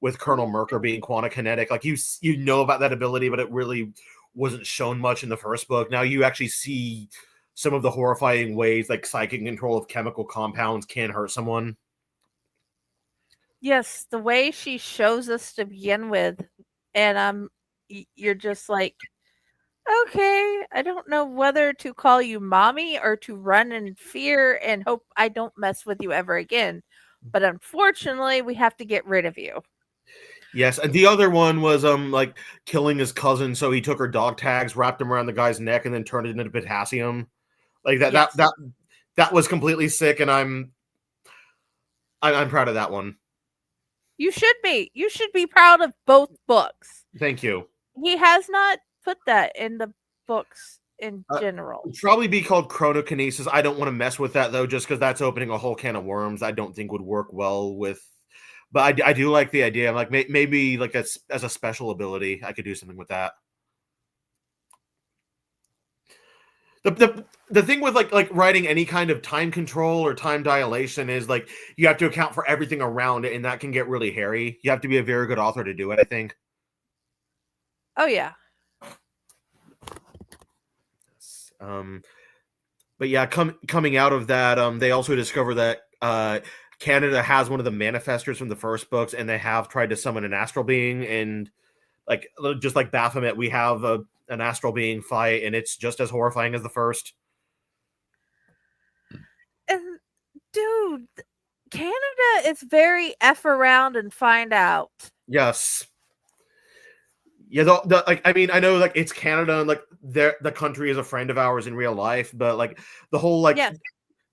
With Colonel Merker being quantokinetic, like you know about that ability, but it really wasn't shown much in the first book. Now you actually see some of the horrifying ways like psychic control of chemical compounds can hurt someone. Yes, the way she shows us to begin with, and you're just like, okay, I don't know whether to call you mommy or to run in fear and hope I don't mess with you ever again. But unfortunately, we have to get rid of you. Yes, and the other one was like killing his cousin, so he took her dog tags, wrapped them around the guy's neck, and then turned it into potassium. Like that Yes. that was completely sick, and I'm proud of that one. You should be. You should be proud of both books. Thank you. He has not put that in the books in general. It'd probably be called chronokinesis. I don't want to mess with that though, just because that's opening a whole can of worms. I don't think would work well with. But I do like the idea. Like maybe like as a special ability, I could do something with that. The thing with like writing any kind of time control or time dilation is like you have to account for everything around it, and that can get really hairy. You have to be a very good author to do it, I think. Oh yeah. But yeah, coming out of that, they also discover that Canada has one of the manifestors from the first books, and they have tried to summon an astral being, and like just like Baphomet, we have an astral being fight, and it's just as horrifying as the first. And dude, Canada is very F around and find out. Yes. Yeah, like I mean, I know like it's Canada and like the country is a friend of ours in real life, but like the whole like Yes.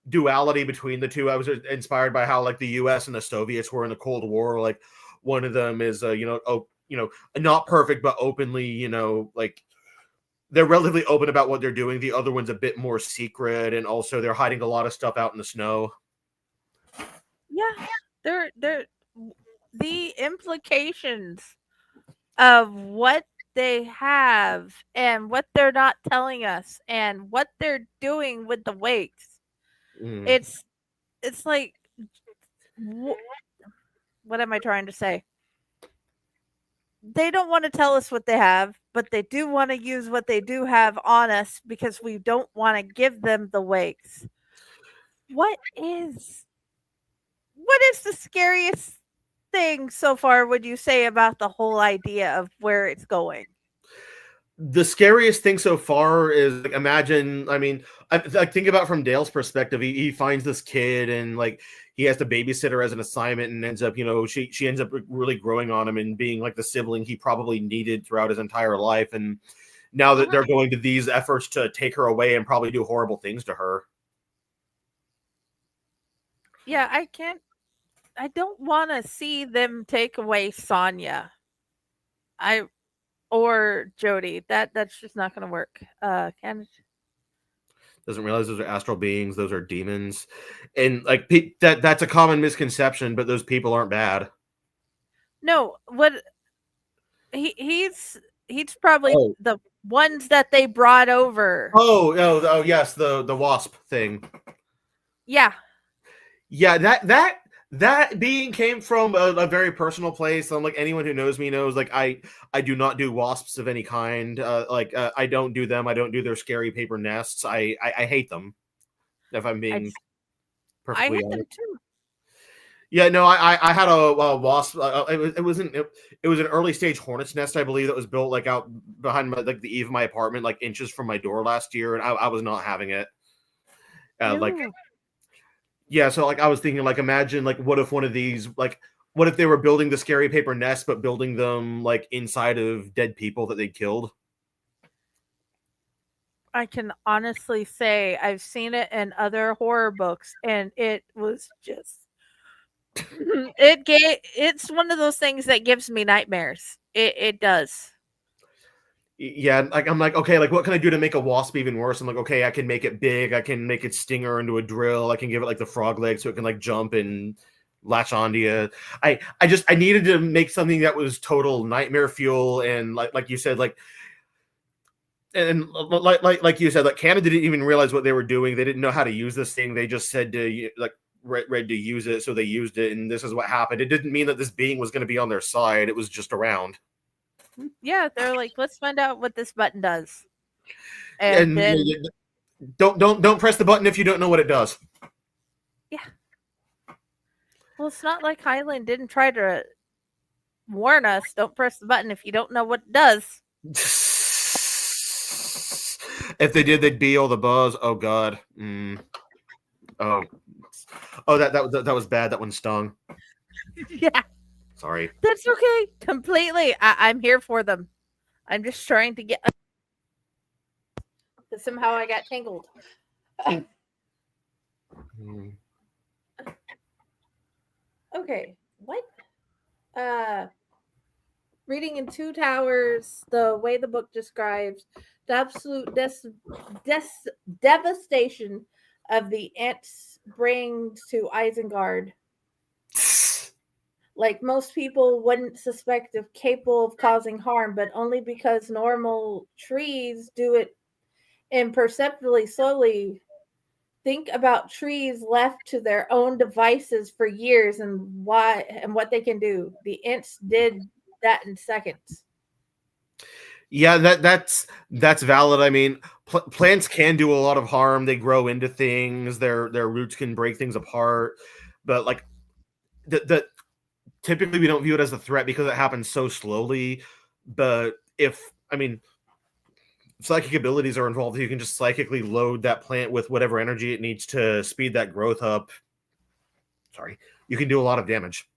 duality between the two, I was inspired by how like the US and the Soviets were in the Cold War. Like one of them is not perfect, but openly, like they're relatively open about what they're doing. The other one's a bit more secret, and also they're hiding a lot of stuff out in the snow. Yeah. They're the implications of what they have and what they're not telling us and what they're doing with the wakes. It's like what am I trying to say? They don't want to tell us what they have, but they do want to use what they do have on us because we don't want to give them the wakes. What is the scariest thing so far would you say about the whole idea of where it's going? The scariest thing so far is like, imagine, I mean, I think about from Dale's perspective, he finds this kid and like he has to babysit her as an assignment, and ends up, she ends up really growing on him and being like the sibling he probably needed throughout his entire life. And now that they're going to these efforts to take her away and probably do horrible things to her. Yeah, I don't want to see them take away Sonya. Or Jody. That's just not going to work. Doesn't realize those are astral beings, those are demons, and like that's a common misconception, but those people aren't bad. No, what he's probably the ones that they brought over. Oh yes, the wasp thing. Yeah. That being came from a very personal place. Like anyone who knows me knows, like I do not do wasps of any kind. I don't do them. I don't do their scary paper nests. I hate them. If I'm being perfectly honest. I hate them too. Yeah, no, I had a wasp. It was an early stage hornet's nest, I believe, that was built like out behind the eave of my apartment, like inches from my door last year, and I was not having it. Yeah, so like I was thinking, like imagine like what if one of these, like what if they were building the scary paper nest, but building them like inside of dead people that they killed? I can honestly say I've seen it in other horror books, and it was just It's one of those things that gives me nightmares. It does. Yeah, like I'm like, okay, like what can I do to make a wasp even worse? I'm like, okay, I can make it big, I can make its stinger into a drill, I can give it like the frog leg so it can like jump and latch onto you. I needed to make something that was total nightmare fuel, and like you said, like and like you said, like Canada didn't even realize what they were doing. They didn't know how to use this thing. They just said to like read to use it, so they used it, and this is what happened. It didn't mean that this being was going to be on their side. It was just around. Yeah, they're like, let's find out what this button does. And then don't press the button if you don't know what it does. yeah. Well, it's not like Highland didn't try to warn us. Don't press the button if you don't know what it does. If they did, they'd be all the buzz. Oh God. Oh, that was bad. That one stung. Yeah. Sorry. That's okay. Completely. I'm here for them. I'm just trying to get. Somehow I got tangled. Okay. What? Reading in Two Towers, the way the book describes the absolute devastation of the ants brings to Isengard. Like most people wouldn't suspect of capable of causing harm, but only because normal trees do it imperceptibly slowly. Think about trees left to their own devices for years and what they can do. The ants did that in seconds. Yeah, that's valid. I mean, plants can do a lot of harm. They grow into things. Their roots can break things apart. But like the typically we don't view it as a threat because it happens so slowly. But if psychic abilities are involved, you can just psychically load that plant with whatever energy it needs to speed that growth up. Sorry, you can do a lot of damage.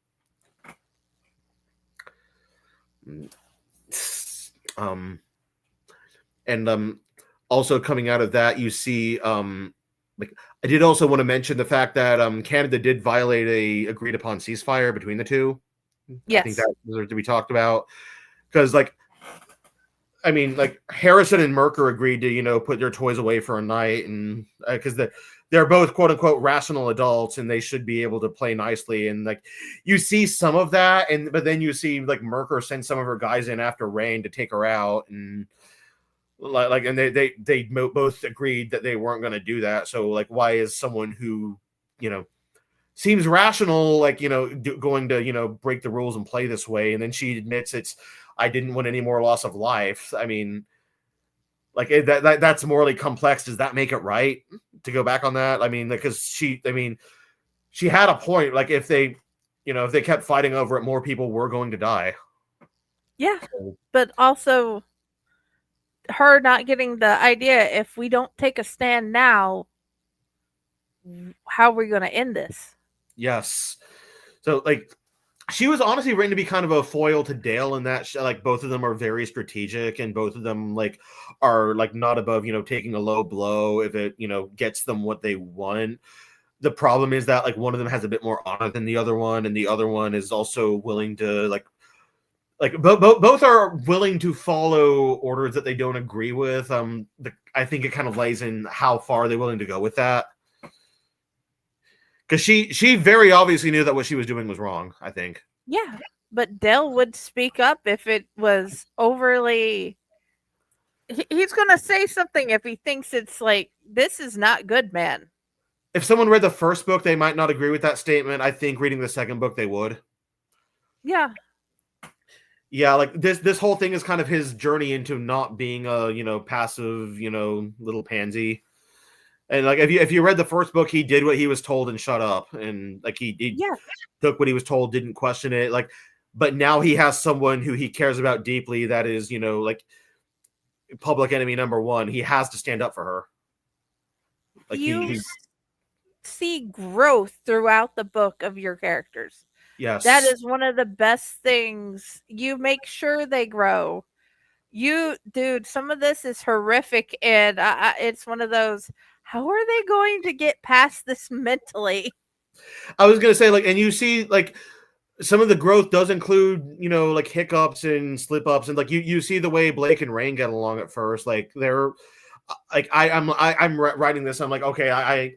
Also coming out of that, you see, like I did also want to mention the fact that Canada did violate a agreed upon ceasefire between the two. Yes. I think that was to be talked about because, like, I mean, like Harrison and Merker agreed to put their toys away for a night, and because they're both quote unquote rational adults and they should be able to play nicely. And like you see some of that, but then you see like Merker send some of her guys in after Rain to take her out, and and they both agreed that they weren't going to do that. So like, why is someone who seems rational going to break the rules and play this way? And then she admits I didn't want any more loss of life. I mean, like that's morally complex. Does that make it right to go back on that? I mean, because she had a point. Like if they kept fighting over it, more people were going to die. Yeah, but also her not getting the idea, if we don't take a stand now, how are we going to end this? Yes. So like she was honestly written to be kind of a foil to Dale in that like both of them are very strategic and both of them like are like not above taking a low blow if it gets them what they want. The problem is that like one of them has a bit more honor than the other one, and the other one is also willing to like both are willing to follow orders that they don't agree with. I think it kind of lays in how far they're willing to go with that. Because she very obviously knew that what she was doing was wrong, I think. Yeah, but Dell would speak up if it was overly... He's going to say something if he thinks it's like, this is not good, man. If someone read the first book, they might not agree with that statement. I think reading the second book, they would. Yeah. Yeah, like this whole thing is kind of his journey into not being a, passive, little pansy. And like if you read the first book, he did what he was told and shut up, and like he took what he was told, didn't question it. Like, but now he has someone who he cares about deeply that is like public enemy number one. He has to stand up for her. Like you see growth throughout the book of your characters. Yes, that is one of the best things. You make sure they grow. Dude, some of this is horrific, and it's one of those. How are they going to get past this mentally? I was gonna say, like, and you see, like, some of the growth does include, like hiccups and slip ups, and like you see the way Blake and Rain get along at first. Like they're like I'm writing this. I'm like, okay,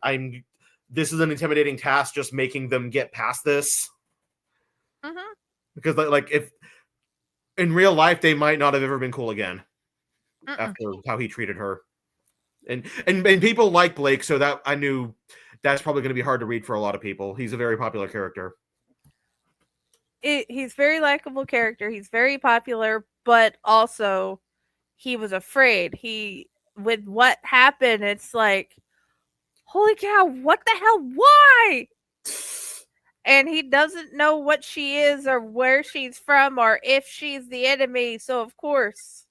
I'm this is an intimidating task, just making them get past this. Mm-hmm. Because like if in real life they might not have ever been cool again after how he treated her, and people like Blake, so that I knew that's probably going to be hard to read for a lot of people. He's a very popular character. He's very likable character. He's very popular, but also he was afraid. With what happened, it's like, holy cow, what the hell? Why? And he doesn't know what she is or where she's from or if she's the enemy. So of course.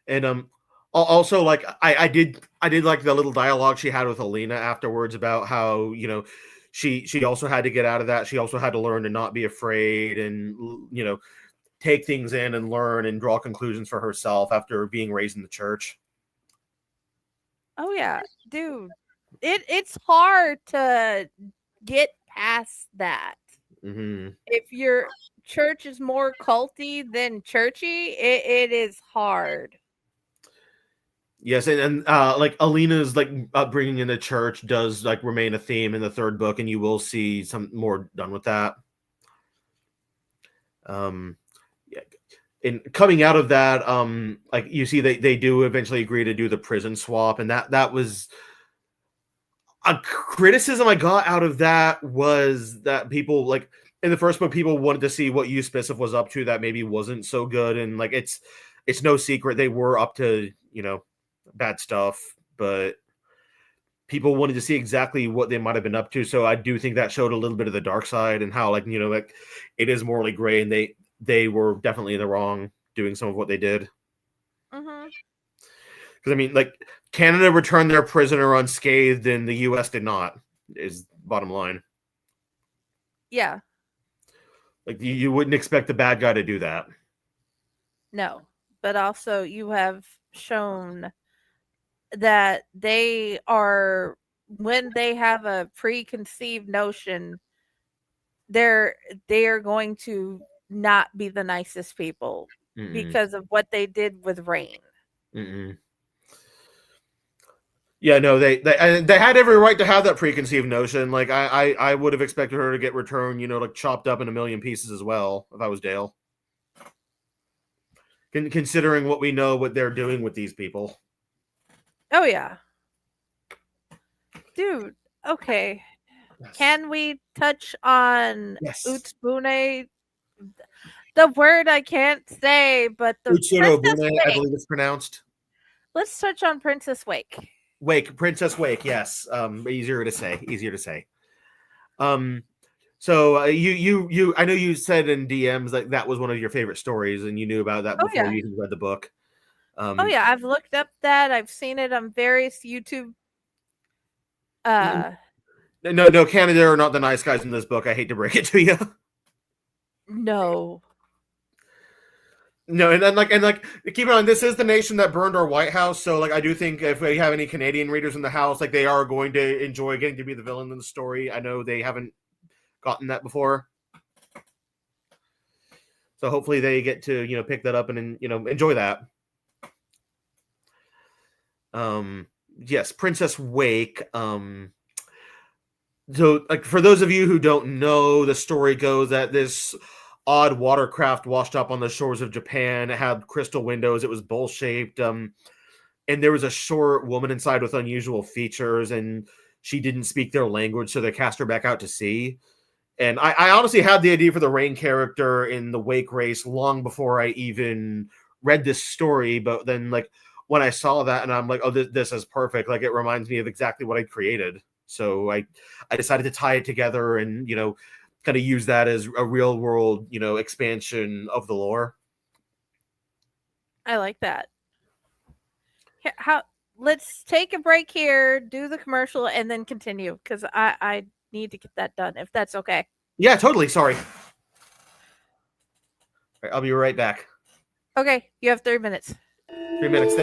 And also, like, I did like the little dialogue she had with Alina afterwards about how she also had to get out of that. She also had to learn to not be afraid and take things in and learn and draw conclusions for herself after being raised in the church. Oh yeah, dude, it's hard to get past that. Mm-hmm. If your church is more culty than churchy, it is hard. Yes, and like Alina's like upbringing in the church does like remain a theme in the third book, and you will see some more done with that. Yeah. And coming out of that, like you see they do eventually agree to do the prison swap, and that was a criticism I got out of that was that people like in the first book people wanted to see what Euspiciff was up to that maybe wasn't so good, and like it's no secret they were up to bad stuff, but people wanted to see exactly what they might have been up to. So I do think that showed a little bit of the dark side and how like it is morally gray, and they were definitely in the wrong doing some of what they did. Mm-hmm. Because I mean, like Canada returned their prisoner unscathed, and the U.S. did not. Is bottom line. Yeah. Like you wouldn't expect the bad guy to do that. No, but also you have shown that they are when they have a preconceived notion, they are going to not be the nicest people because of what they did with Rain. Yeah, no, they had every right to have that preconceived notion. Like I would have expected her to get returned, like chopped up in a million pieces as well if I was Dale. Considering what we know, what they're doing with these people. Oh yeah, dude. Okay, yes. Can we touch on Utsubune? The word I can't say, but the Utsubune, I believe it's pronounced. Let's touch on Princess Wake. Princess Wake, yes. Easier to say. So you I know you said in DMs that was one of your favorite stories, and you knew about that before you even read the book. Oh yeah, I've looked up that. I've seen it on various YouTube. No, Canada are not the nice guys in this book. I hate to break it to you. No. No, and then keep in mind, this is the nation that burned our White House. So I do think if we have any Canadian readers in the house, they are going to enjoy getting to be the villain in the story. I know they haven't gotten that before, so hopefully they get to pick that up and enjoy that. Yes, Princess Wake. So for those of you who don't know, the story goes that this odd watercraft washed up on the shores of Japan. It had crystal windows. It was bowl-shaped. And there was a short woman inside with unusual features, and she didn't speak their language, so they cast her back out to sea. And I honestly had the idea for the Rain character in the Wake race long before I even read this story. But then, when I saw that, and I'm like, oh, this is perfect. It reminds me of exactly what I created. So I decided to tie it together and, kind of use that as a real world, expansion of the lore. I like that. Let's take a break here, do the commercial, and then continue, because I need to get that done, if that's okay. Yeah, totally. Sorry. All right, I'll be right back. Okay, you have 3 minutes. 3 minutes.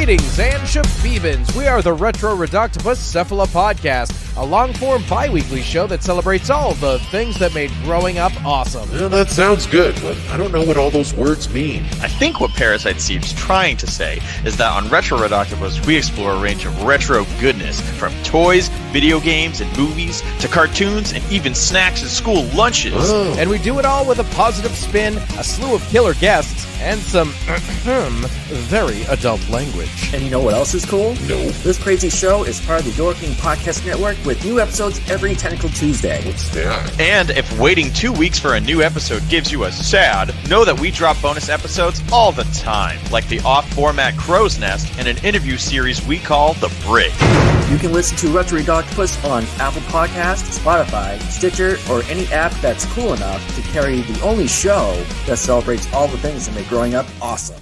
Greetings and shabibans. We are the Retro Reductopus Cephala Podcast, a long-form bi-weekly show that celebrates all the things that made growing up awesome. Well, that sounds good, but I don't know what all those words mean. I think what Parasite Steve's trying to say is that on Retro Reductopus, we explore a range of retro goodness, from toys, video games, and movies, to cartoons, and even snacks and school lunches. Oh. And we do it all with a positive spin, a slew of killer guests, and some very adult language. And you know what else is cool? No. This crazy show is part of the Door King Podcast Network with new episodes every Tentacle Tuesday. What's that? And if waiting 2 weeks for a new episode gives you a sad, know that we drop bonus episodes all the time, like the off-format Crow's Nest and an interview series we call The Brig. You can listen to Retro Reductopus on Apple Podcasts, Spotify, Stitcher, or any app that's cool enough to carry the only show that celebrates all the things that make growing up awesome.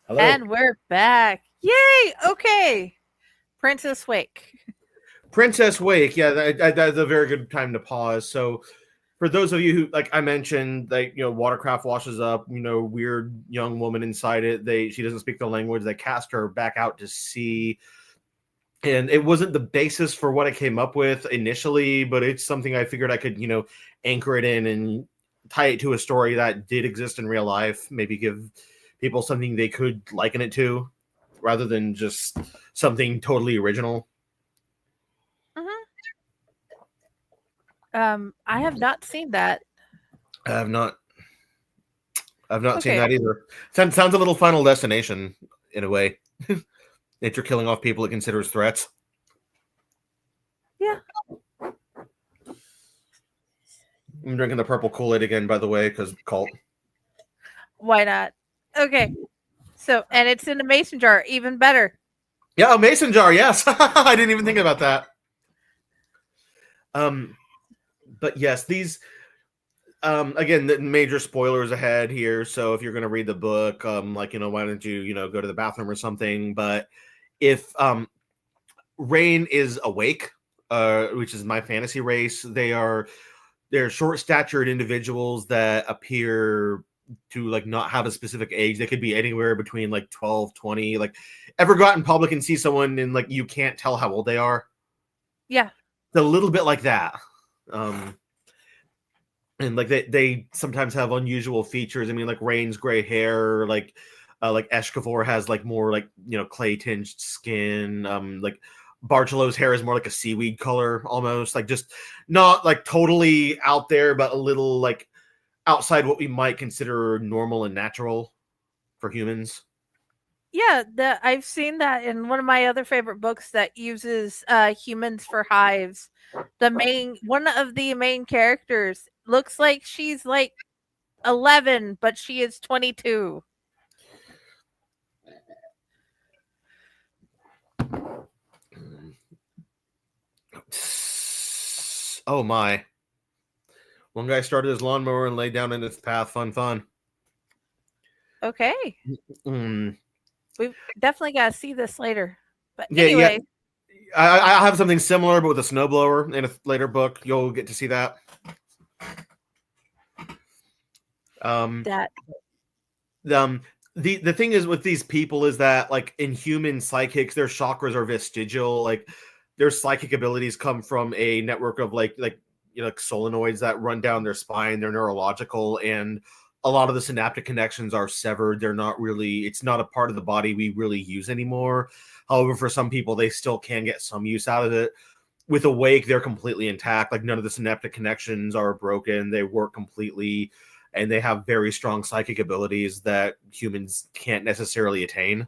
Hello. And we're back. Yay! Okay. Princess Wake. Princess Wake. Yeah, that's a very good time to pause. So, for those of you who, like I mentioned, like, watercraft washes up, weird young woman inside it. She doesn't speak the language. They cast her back out to sea. And it wasn't the basis for what I came up with initially, but it's something I figured I could, anchor it in and tie it to a story that did exist in real life. Maybe give people something they could liken it to, rather than just something totally original. I have not seen that. I've not seen that either. Sounds a little Final Destination in a way. That you're killing off people it considers threats. Yeah. I'm drinking the purple Kool-Aid again, by the way, because cult. Why not? Okay. So, and it's in a mason jar, even better. Yeah, a mason jar, yes. I didn't even think about that. But yes, these again, the major spoilers ahead here. So if you're going to read the book, why don't you, go to the bathroom or something? But if Rain is awake, which is my fantasy race, they're short-statured individuals that appear to not have a specific age. They could be anywhere between 12, 20. Ever go out in public and see someone and you can't tell how old they are? Yeah. It's a little bit like that. And they sometimes have unusual features. I mean, Rain's gray hair, like Eshkavor has more clay tinged skin. Barcelo's hair is more like a seaweed color almost, just not totally out there, but a little outside what we might consider normal and natural for humans. Yeah, I've seen that in one of my other favorite books that uses humans for hives. One of the main characters looks like she's 11, but she is 22. Oh my. One guy started his lawnmower and laid down in its path. Fun. Okay. Mm. We've definitely got to see this later. But Yeah, anyway. I have something similar, but with a snowblower in a later book. You'll get to see that. The thing is with these people is that in human psychics, their chakras are vestigial. Their psychic abilities come from a network of solenoids that run down their spine. They're neurological, and a lot of the synaptic connections are severed. They're not really, it's not a part of the body we really use anymore. However, for some people, they still can get some use out of it. With Awake, they're completely intact. Like, none of the synaptic connections are broken. They work completely, and they have very strong psychic abilities that humans can't necessarily attain.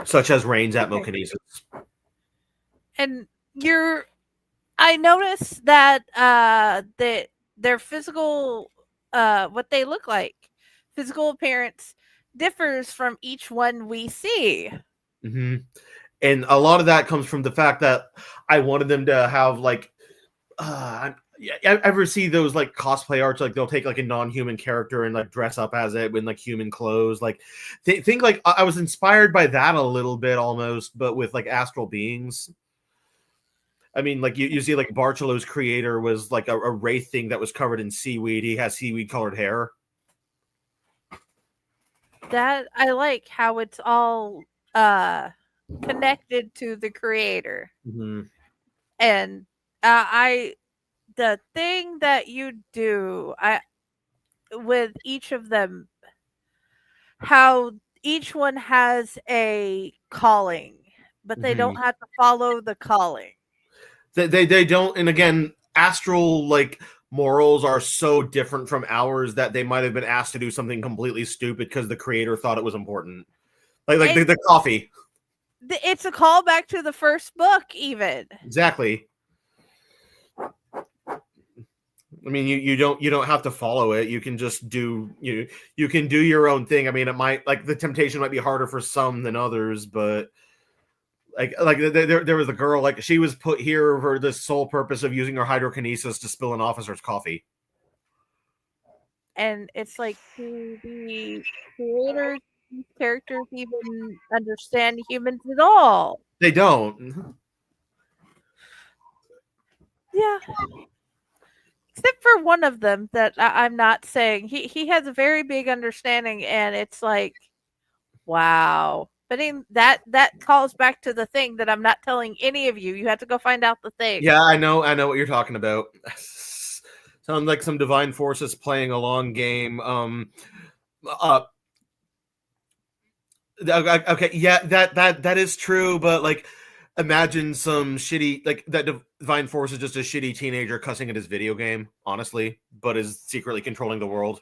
Such as Rain's atmokinesis. And I noticed that their physical, what they look like, physical appearance differs from each one we see. Mm-hmm. And a lot of that comes from the fact that I wanted them to have like, I ever see those like cosplay arts, like they'll take like a non-human character and like dress up as it in like human clothes. Like, think like I was inspired by that a little bit almost, but with like astral beings. I mean, like you see like Barcelo's creator was like a wraith thing that was covered in seaweed. He has seaweed colored hair. That I like how it's all connected to the creator. Mm-hmm. And the thing that you do with each of them, how each one has a calling, but they don't have to follow the calling. They don't, and again, astral like morals are so different from ours that they might have been asked to do something completely stupid because the creator thought it was important. Like the coffee. It's a callback to the first book, even. Exactly. I mean, you don't have to follow it. You can just do you can do your own thing. I mean, it might, like, the temptation might be harder for some than others, but like there was a girl, like, she was put here for the sole purpose of using her hydrokinesis to spill an officer's coffee. And it's like, do the creators, characters even understand humans at all? They don't. Yeah. Except for one of them that I'm not saying. He has a very big understanding, and it's like, wow. But that calls back to the thing that I'm not telling any of you. You have to go find out the thing. Yeah, I know what you're talking about. Sounds like some divine forces playing a long game. Okay, yeah, that is true, but like, imagine some shitty, like, that divine force is just a shitty teenager cussing at his video game, honestly, but is secretly controlling the world.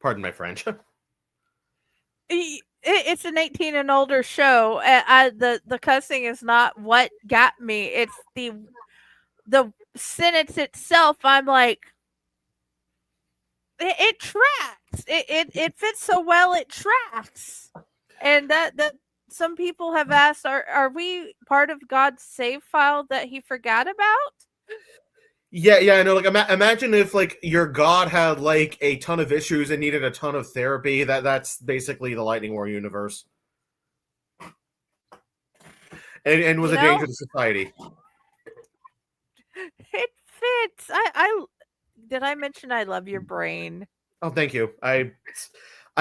Pardon my French. It's an 18 and older show. The cussing is not what got me. It's the sentence itself. I'm like, it tracks. It fits so well. It tracks. And that some people have asked, are we part of God's save file that he forgot about? Yeah, I know. Like, imagine if, like, your god had like a ton of issues and needed a ton of therapy. That's basically the Lightning War universe, and was a danger to society. It fits. I did I mention I love your brain? Oh, thank you. I've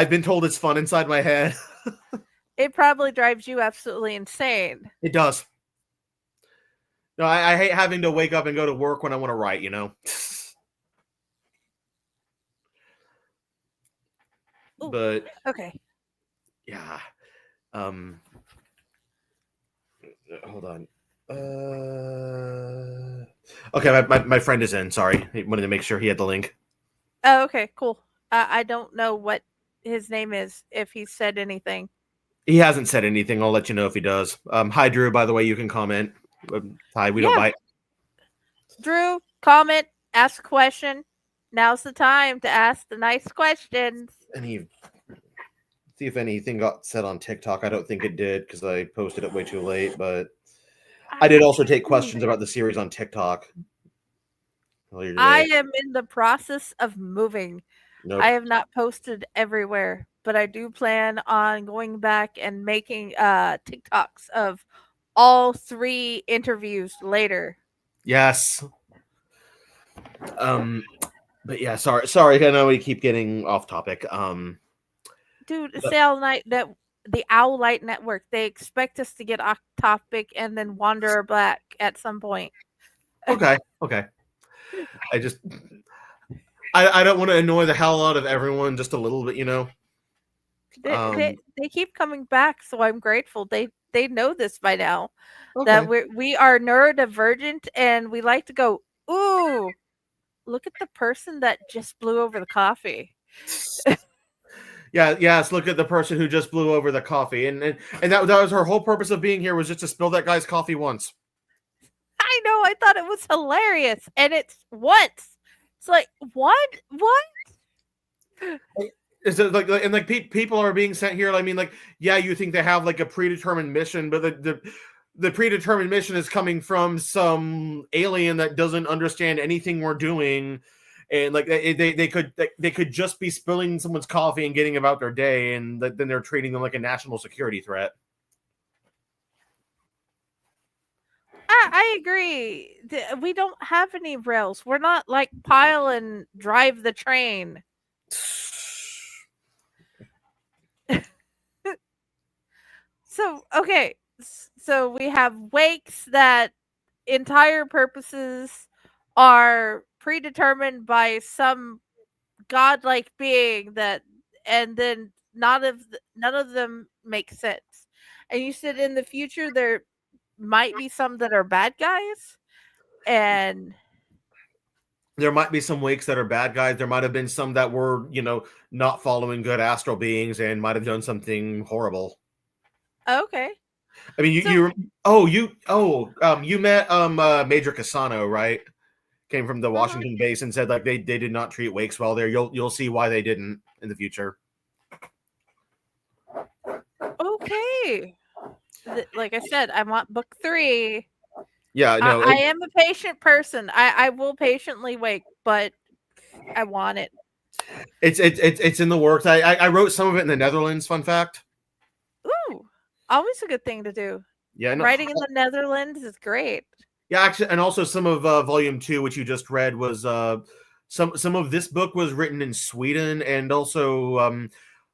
been told it's fun inside my head. It probably drives you absolutely insane. It does. No, I hate having to wake up and go to work when I want to write, you know? Ooh, but okay. Yeah. Hold on. Okay, my friend is in. Sorry. He wanted to make sure he had the link. Oh, okay, cool. I don't know what his name is, if he said anything. He hasn't said anything. I'll let you know if he does. Hi, Drew. By the way, you can comment. Hi, we don't bite. Drew, comment, ask a question. Now's the time to ask the nice questions. See if anything got said on TikTok. I don't think it did because I posted it way too late, but I did also take questions about the series on TikTok. I am in the process of moving. Nope. I have not posted everywhere, but I do plan on going back and making TikToks of all 3 interviews later. Yes. But yeah, sorry. I know we keep getting off topic. Dude, the Owl Light Network, they expect us to get off topic and then wander back at some point. Okay. I just I don't want to annoy the hell out of everyone just a little bit, They keep coming back, so I'm grateful. They know this by now that Okay. we are neurodivergent and we like to go, ooh, look at the person that just blew over the coffee. Yeah, yes, look at the person who just blew over the coffee. And that was her whole purpose of being here, was just to spill that guy's coffee once. I know, I thought it was hilarious. And it's once. It's like, what? Is it like people are being sent here? I mean, like, yeah, you think they have like a predetermined mission, but the predetermined mission is coming from some alien that doesn't understand anything we're doing, and like they could just be spilling someone's coffee and getting about their day, and then they're treating them like a national security threat. I agree. We don't have any rails. We're not like pile and drive the train. So, okay. So we have wakes that entire purposes are predetermined by some godlike being that, and then none of them make sense. And you said in the future there might be some that are bad guys, and There might be some wakes that are bad guys. There might have been some that were, not following good astral beings and might have done something horrible. okay. I mean, you met Major Casano, right? Came from the Washington base and said like they did not treat wakes well there. You'll see why they didn't in the future. Okay. Like I said, I want book 3. Yeah, no, I am a patient person. I will patiently wait, but I want it. it's in the works. I wrote some of it in the Netherlands. Fun fact. Ooh, always a good thing to do. Yeah, no, Writing in the Netherlands is great. yeah, actually, and also some of volume 2, which you just read, was some of this book was written in Sweden, and also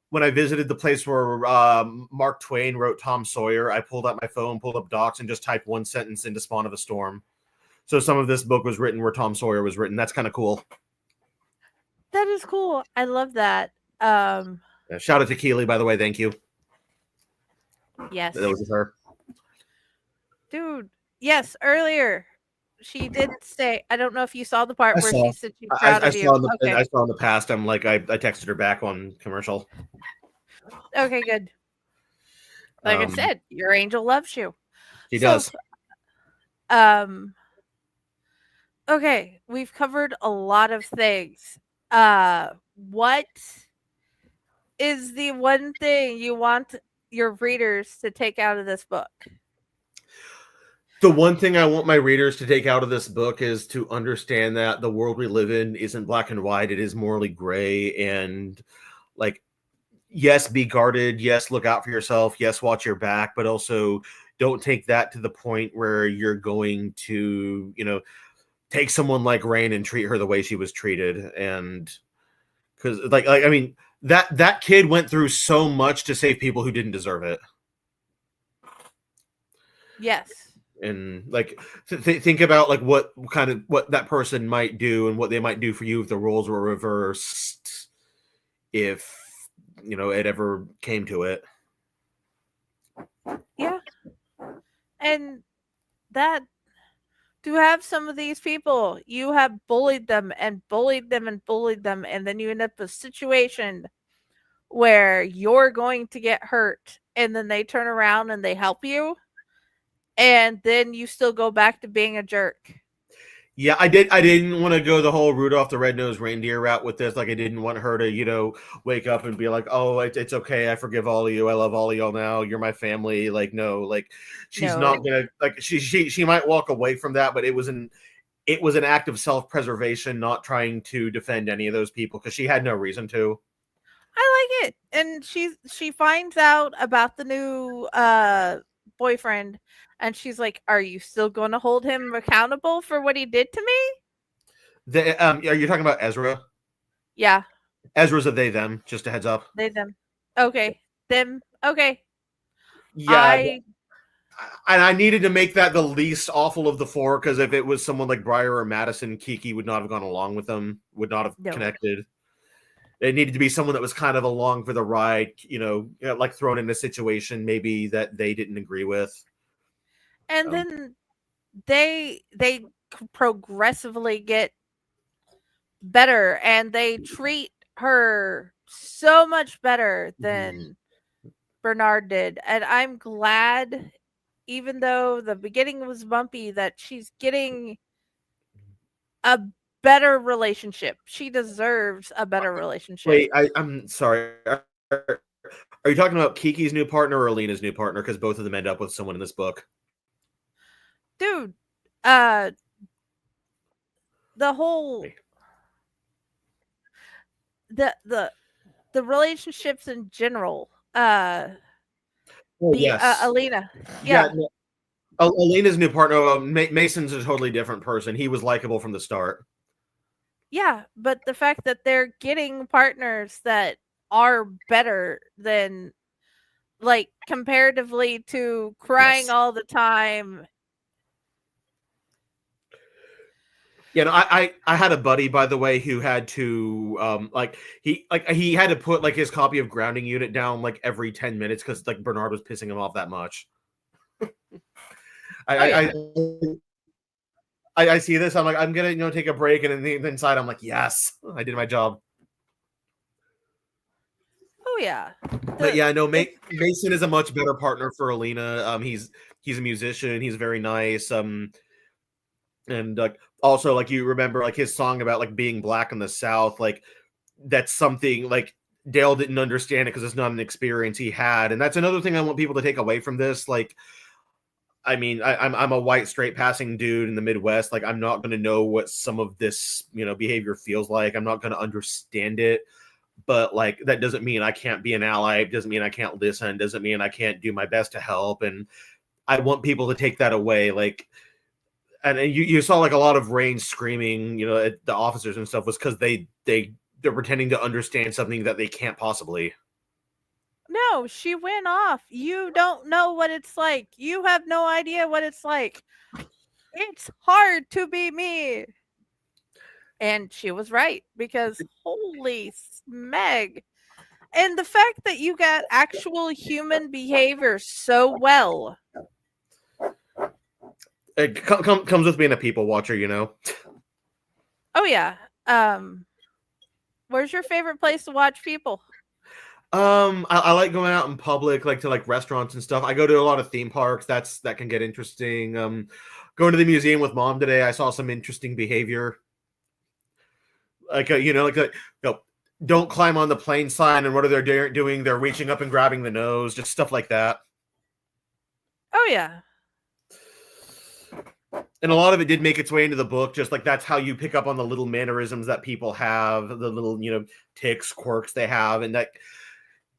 when I visited the place where Mark Twain wrote Tom Sawyer, I pulled out my phone, pulled up Docs, and just typed one sentence into Spawn of a Storm. So some of this book was written where Tom Sawyer was written. That's kind of cool. That is cool. I love that. Shout out to Keely, by the way. Thank you. Yes. That was her. Dude, yes, earlier she did say, I don't know if you saw the part where saw. she said she's proud I of you. saw in the, Okay. I saw in the past. I'm like, I texted her back on commercial. Okay, good. Like I said, your angel loves you. He does. Okay, we've covered a lot of things. What is the one thing you want your readers to take out of this book? The one thing I want my readers to take out of this book is to understand that the world we live in isn't black and white. It is morally gray. And like, yes, be guarded. Yes, look out for yourself. Yes, watch your back. But also don't take that to the point where you're going to, take someone like Rain and treat her the way she was treated. And because I mean, that kid went through so much to save people who didn't deserve it. Yes. And like think about like what that person might do and what they might do for you if the roles were reversed, if it ever came to it. Yeah. And that, to have some of these people, you have bullied them and bullied them and bullied them, and then you end up in a situation where you're going to get hurt, and then they turn around and they help you, and then you still go back to being a jerk. Yeah, I didn't want to go the whole Rudolph the Red-Nosed Reindeer route with this. Like, I didn't want her to, wake up and be like, oh, it's okay. I forgive all of you. I love all of y'all now. You're my family. Like, no, like she's not going to, like, she might walk away from that, but it was an act of self-preservation, not trying to defend any of those people because she had no reason to. I like it. And she finds out about the new boyfriend, and she's like, are you still going to hold him accountable for what he did to me? Are you talking about Ezra? Yeah. Ezra's a they them, just a heads up. They them. Okay. Them. Okay. Yeah. I needed to make that the least awful of the four, because if it was someone like Briar or Madison, Kiki would not have gone along with them, would not have connected. It needed to be someone that was kind of along for the ride, like thrown in a situation maybe that they didn't agree with. And then they progressively get better, and they treat her so much better than Bernard did. And I'm glad, even though the beginning was bumpy, that she's getting a better relationship. She deserves a better relationship. Wait, I'm sorry. Are you talking about Kiki's new partner or Alina's new partner? Because both of them end up with someone in this book. Dude, the whole the relationships in general. Alina. Yeah. Alina's new partner, Mason's a totally different person. He was likable from the start. Yeah, but the fact that they're getting partners that are better than, like, comparatively to crying all the time. Yeah, no, I had a buddy, by the way, who had to he had to put like his copy of Grounding Unit down like every 10 minutes because like Bernard was pissing him off that much. I see this. I'm like, I'm gonna take a break, and then inside I'm like, yes, I did my job. Oh yeah. But yeah, no, Mason is a much better partner for Alina. He's a musician. He's very nice. And like also like you remember like his song about like being black in the South, like that's something like Dale didn't understand it because it's not an experience he had, and that's another thing I want people to take away from this. Like, I mean, I'm a white straight passing dude in the Midwest. Like, I'm not going to know what some of this behavior feels like. I'm not going to understand it. But like that doesn't mean I can't be an ally. It doesn't mean I can't listen. It doesn't mean I can't do my best to help. And I want people to take that away. Like, and you saw like a lot of Rain screaming, at the officers and stuff was because they're pretending to understand something that they can't possibly. No, she went off. You don't know what it's like. You have no idea what it's like. It's hard to be me. And she was right, because holy smeg. And the fact that you got actual human behavior so well. It comes with being a people watcher, Oh yeah. Where's your favorite place to watch people? I like going out in public, like to like restaurants and stuff. I go to a lot of theme parks. That can get interesting. Going to the museum with Mom today, I saw some interesting behavior. Like don't climb on the plane sign, and what are they doing? They're reaching up and grabbing the nose, just stuff like that. Oh yeah. And a lot of it did make its way into the book. Just like that's how you pick up on the little mannerisms that people have, the little tics, quirks they have, and that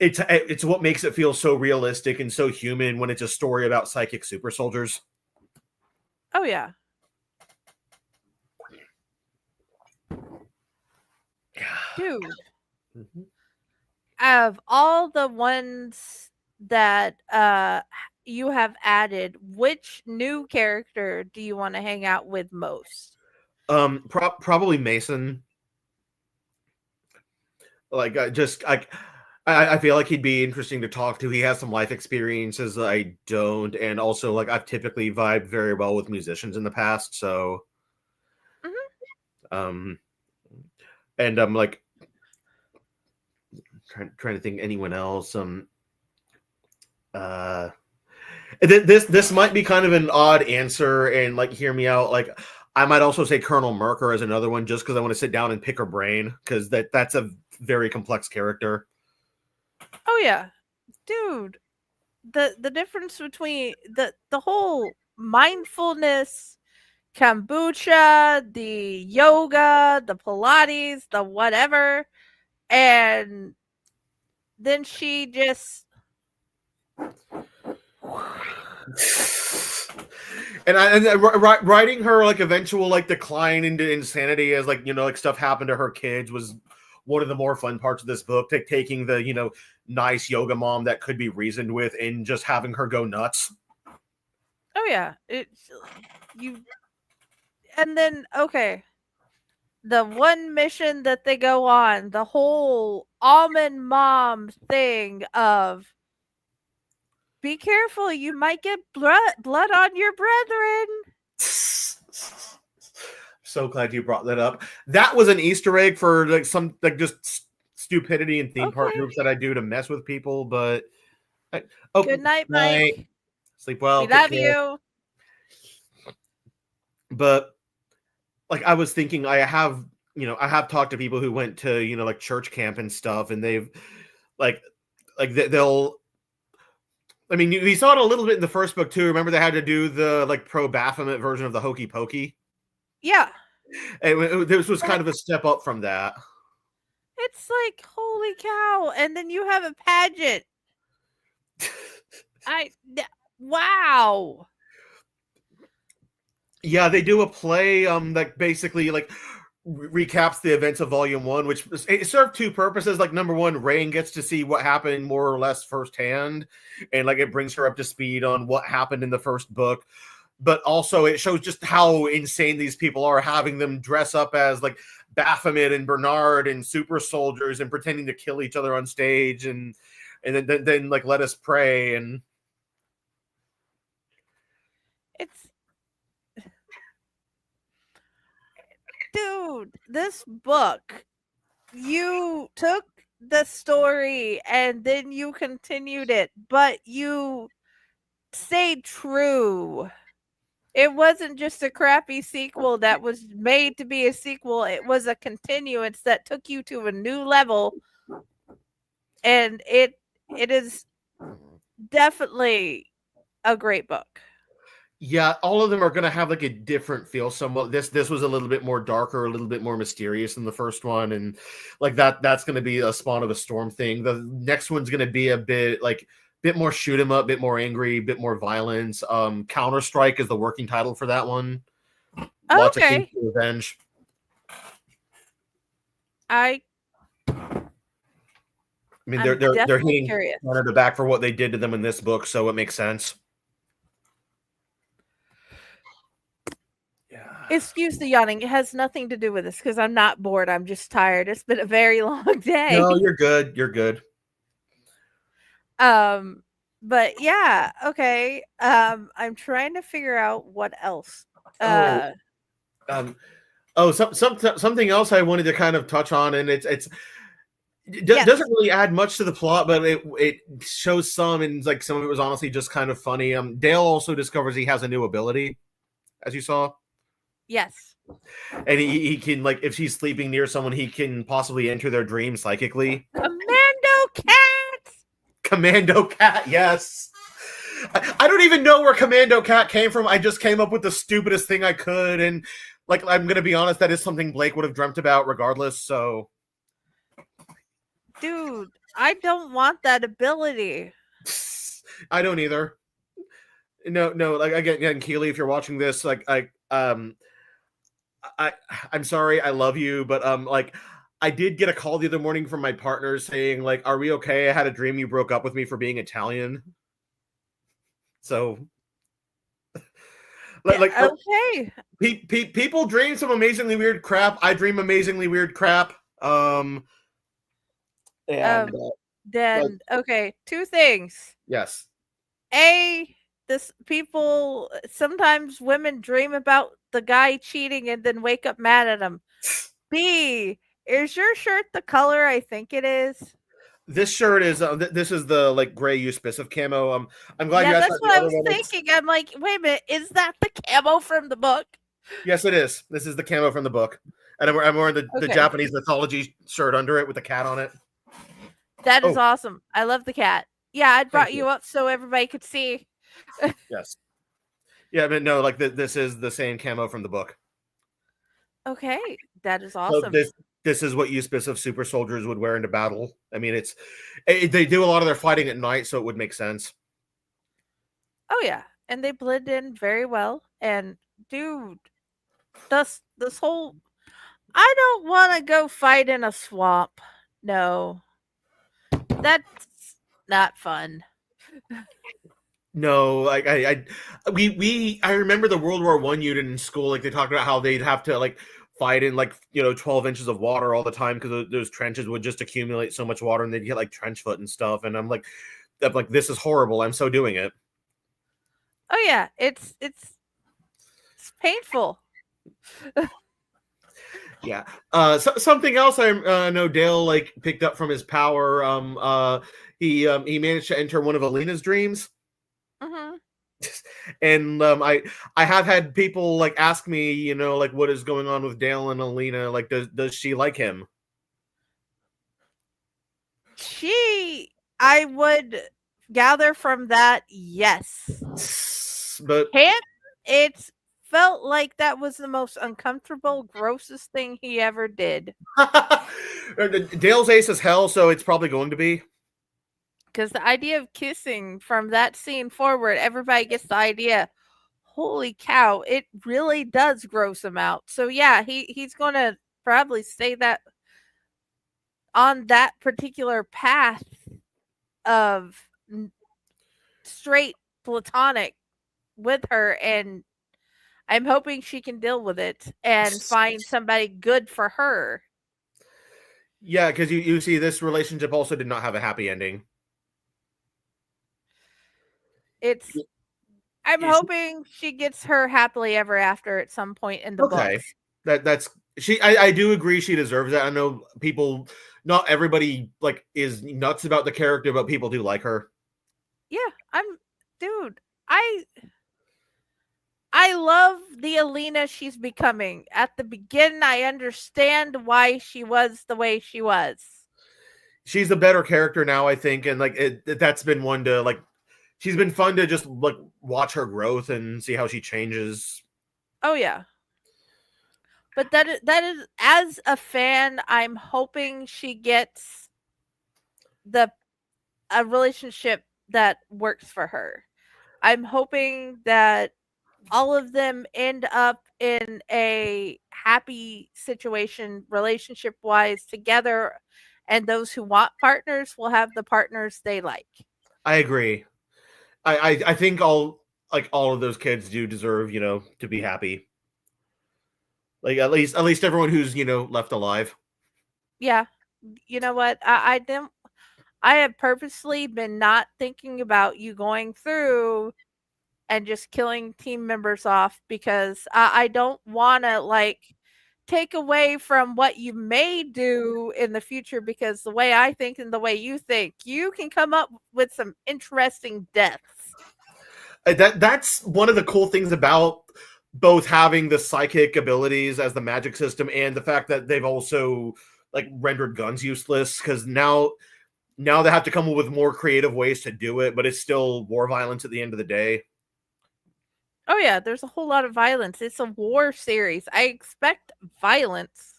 it's what makes it feel so realistic and so human when it's a story about psychic super soldiers. Oh yeah. Dude. Mm-hmm. Of all the ones that you have added, which new character do you want to hang out with most? Probably Mason. Like I feel like he'd be interesting to talk to. He has some life experiences that I don't, and also like I've typically vibed very well with musicians in the past, so and I'm like trying to think anyone else. This might be kind of an odd answer, and like hear me out. Like I might also say Colonel Merker as another one, just because I want to sit down and pick her brain, because that's a very complex character. Oh yeah, dude. The difference between the whole mindfulness, kombucha, the yoga, the Pilates, the whatever, and then she just and writing her like eventual like decline into insanity as like like stuff happened to her kids was one of the more fun parts of this book. Taking the nice yoga mom that could be reasoned with and just having her go nuts. Oh yeah, it's you. And then okay, the one mission that they go on, the whole almond mom thing of be careful, you might get blood on your brethren. So glad you brought that up. That was an Easter egg for like some like just stupidity and theme park Okay. groups that I do to mess with people. But Good night, Mike. Sleep well. We take love care. you. But like I was thinking, I have talked to people who went to like church camp and stuff, and they've they'll. I mean, we saw it a little bit in the first book too. Remember, they had to do the like pro Baphomet version of the Hokey Pokey. Yeah. And this was kind of a step up from that. It's like, holy cow. And then you have a pageant. Wow. Yeah, they do a play that basically like recaps the events of Volume 1, which it served two purposes. Like, number one, Rain gets to see what happened more or less firsthand, and like it brings her up to speed on what happened in the first book. But also it shows just how insane these people are, having them dress up as like Baphomet and Bernard and super soldiers and pretending to kill each other on stage, and then like Let Us Pray. And it's dude, this book, you took the story and then you continued it, but you stayed true. It wasn't just a crappy sequel that was made to be a sequel. It was a continuance that took you to a new level. And it is definitely a great book. yeah, all of them are going to have like a different feel. Somewhat. This was a little bit more darker, a little bit more mysterious than the first one, and like that's going to be a Spawn of a Storm thing. The next one's going to be a bit more shoot 'em up, bit more angry, bit more violence. Counter Strike is the working title for that one. Lots of Okay. revenge. I mean, I'm they're definitely hitting curious. Canada back for what they did to them in this book, so it makes sense. Excuse the yawning. It has nothing to do with this because I'm not bored. I'm just tired. It's been a very long day. No, you're good. You're good. But yeah, okay. I'm trying to figure out what else. Something else I wanted to kind of touch on, and it Yes. doesn't really add much to the plot, but it shows some, and like some of it was honestly just kind of funny. Dale also discovers he has a new ability, as you saw. Yes. And he can, like, if she's sleeping near someone, he can possibly enter their dream psychically. Commando Cat, yes. I don't even know where Commando Cat came from. I just came up with the stupidest thing I could, and like I'm gonna be honest, that is something Blake would have dreamt about regardless. So, dude, I don't want that ability. I don't either. No. Like again, Keely, if you're watching this, like I'm sorry, I love you, but like I did get a call the other morning from my partner saying, like, are we okay? I had a dream you broke up with me for being Italian. So okay. People dream some amazingly weird crap. I dream amazingly weird crap. Okay, two things. Yes. Sometimes women dream about the guy cheating and then wake up mad at him. B, is your shirt the color I think it is? This shirt is this is the like gray Euspicific camo. I'm glad you asked. That's what I was thinking. I'm like, wait a minute, is that the camo from the book? Yes, it is. This is the camo from the book, and I'm wearing the Japanese mythology shirt under it with the cat on it. That is awesome. I love the cat. Yeah, I brought you up so everybody could see. Yes. Yeah, but no, like this is the same camo from the book. Okay, that is awesome. So this is what Euspicific super soldiers would wear into battle. I mean, they do a lot of their fighting at night, so it would make sense. Oh yeah, and they blend in very well. And dude, this whole, I don't want to go fight in a swamp. No, that's not fun. No, like I remember the World War I unit in school. Like they talked about how they'd have to like fight in like 12 inches of water all the time because those trenches would just accumulate so much water and they'd get like trench foot and stuff. And I'm like, this is horrible. I'm so doing it. Oh yeah, it's painful. Yeah. Something else I know Dale like picked up from his power. He managed to enter one of Alina's dreams. Mm-hmm. And I have had people like ask me, like what is going on with Dale and Alina? Like, does she like him? I would gather from that, yes. But it felt like that was the most uncomfortable, grossest thing he ever did. Dale's ace is hell, so it's probably going to be. Because the idea of kissing from that scene forward, everybody gets the idea. Holy cow, it really does gross him out. So yeah, he's going to probably stay that on that particular path of straight platonic with her, and I'm hoping she can deal with it and find somebody good for her. Yeah, because you see, this relationship also did not have a happy ending. I'm hoping she gets her happily ever after at some point in the books. That's she. I do agree she deserves that. I know people, not everybody like is nuts about the character, but people do like her. Yeah, I love the Alina she's becoming. At the beginning, I understand why she was the way she was. She's a better character now, I think, and like that's been one to like. She's been fun to just like watch her growth and see how she changes. Oh yeah. But that is as a fan, I'm hoping she gets a relationship that works for her. I'm hoping that all of them end up in a happy situation relationship wise together, and those who want partners will have the partners they like. I agree. I think all of those kids do deserve, to be happy. Like at least everyone who's, left alive. Yeah. You know what? I have purposely been not thinking about you going through and just killing team members off because I don't want to like take away from what you may do in the future, because the way I think and the way you think, you can come up with some interesting deaths. That's one of the cool things about both having the psychic abilities as the magic system and the fact that they've also like rendered guns useless, because now they have to come up with more creative ways to do it, but it's still war violence at the end of the day. Oh yeah, there's a whole lot of violence. It's a war series. I expect violence.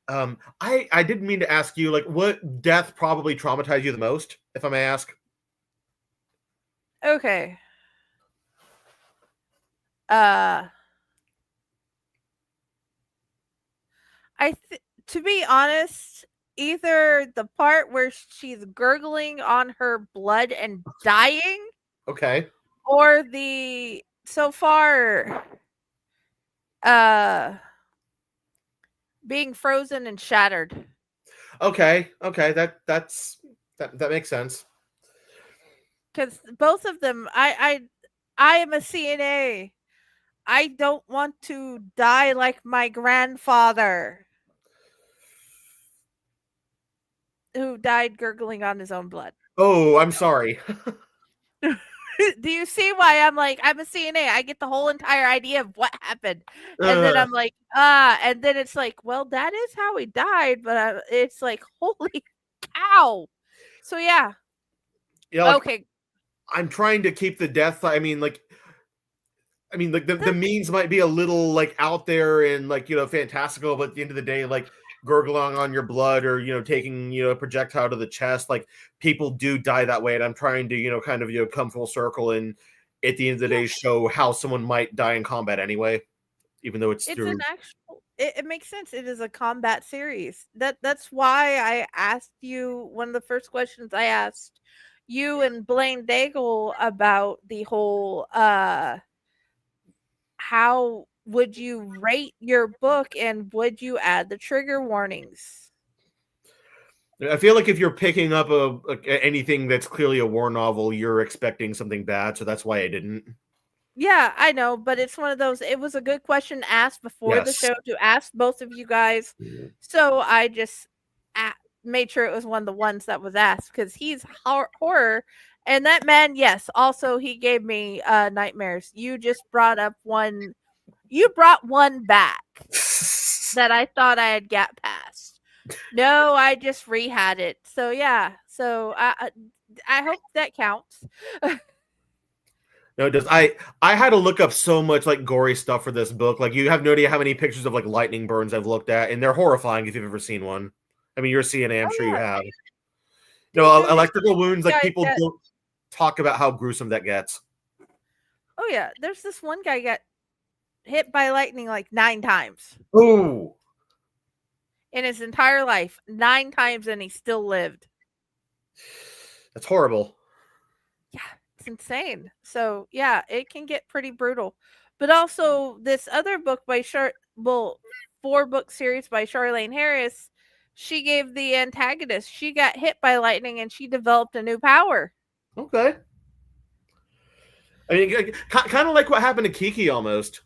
I didn't mean to ask you, like, what death probably traumatized you the most, if I may ask? Okay. To be honest, either the part where she's gurgling on her blood and dying. Okay. Or the so far being frozen and shattered. Okay. That makes sense. Because both of them, I am a CNA. I don't want to die like my grandfather, who died gurgling on his own blood. Oh, I'm sorry. Do you see why I'm like, I'm a CNA? I get the whole entire idea of what happened. And then I'm like, and then it's like, well, that is how he died. But it's like, holy cow. So, yeah. Like, okay. I'm trying to keep the death. I mean, the means might be a little like out there and like, fantastical, but at the end of the day, like gurgling on your blood or, taking, a projectile to the chest, like people do die that way. And I'm trying to, kind of, come full circle and at the end of the day, show how someone might die in combat anyway, even though it's through. It makes sense. It is a combat series. That's why I asked you, one of the first questions I asked you and Blaine Daigle about the whole how would you rate your book and would you add the trigger warnings? I feel like if you're picking up anything that's clearly a war novel, you're expecting something bad, so that's why I didn't. Yeah, I know, but it's one of those. It was a good question asked before the Yes. show to ask both of you guys, so I just made sure it was one of the ones that was asked because he's horror, and that man, yes, also he gave me nightmares. You just brought up one. You brought one back that I thought I had got past. No, I just re-had it. So yeah. So I hope that counts. No, it does. I had to look up so much like gory stuff for this book. Like you have no idea how many pictures of like lightning burns I've looked at, and they're horrifying if you've ever seen one. I mean, you're a CNA, I'm sure you have. Electrical wounds, like people don't talk about how gruesome that gets. Oh yeah, there's this one guy got hit by lightning like 9 times. Ooh. In his entire life, 9 times, and he still lived. That's horrible. Yeah, it's insane. So yeah, it can get pretty brutal. But also this other book by 4-book series by Charlaine Harris, she gave the antagonist. She got hit by lightning and she developed a new power. Okay. I mean, kind of like what happened to Kiki almost.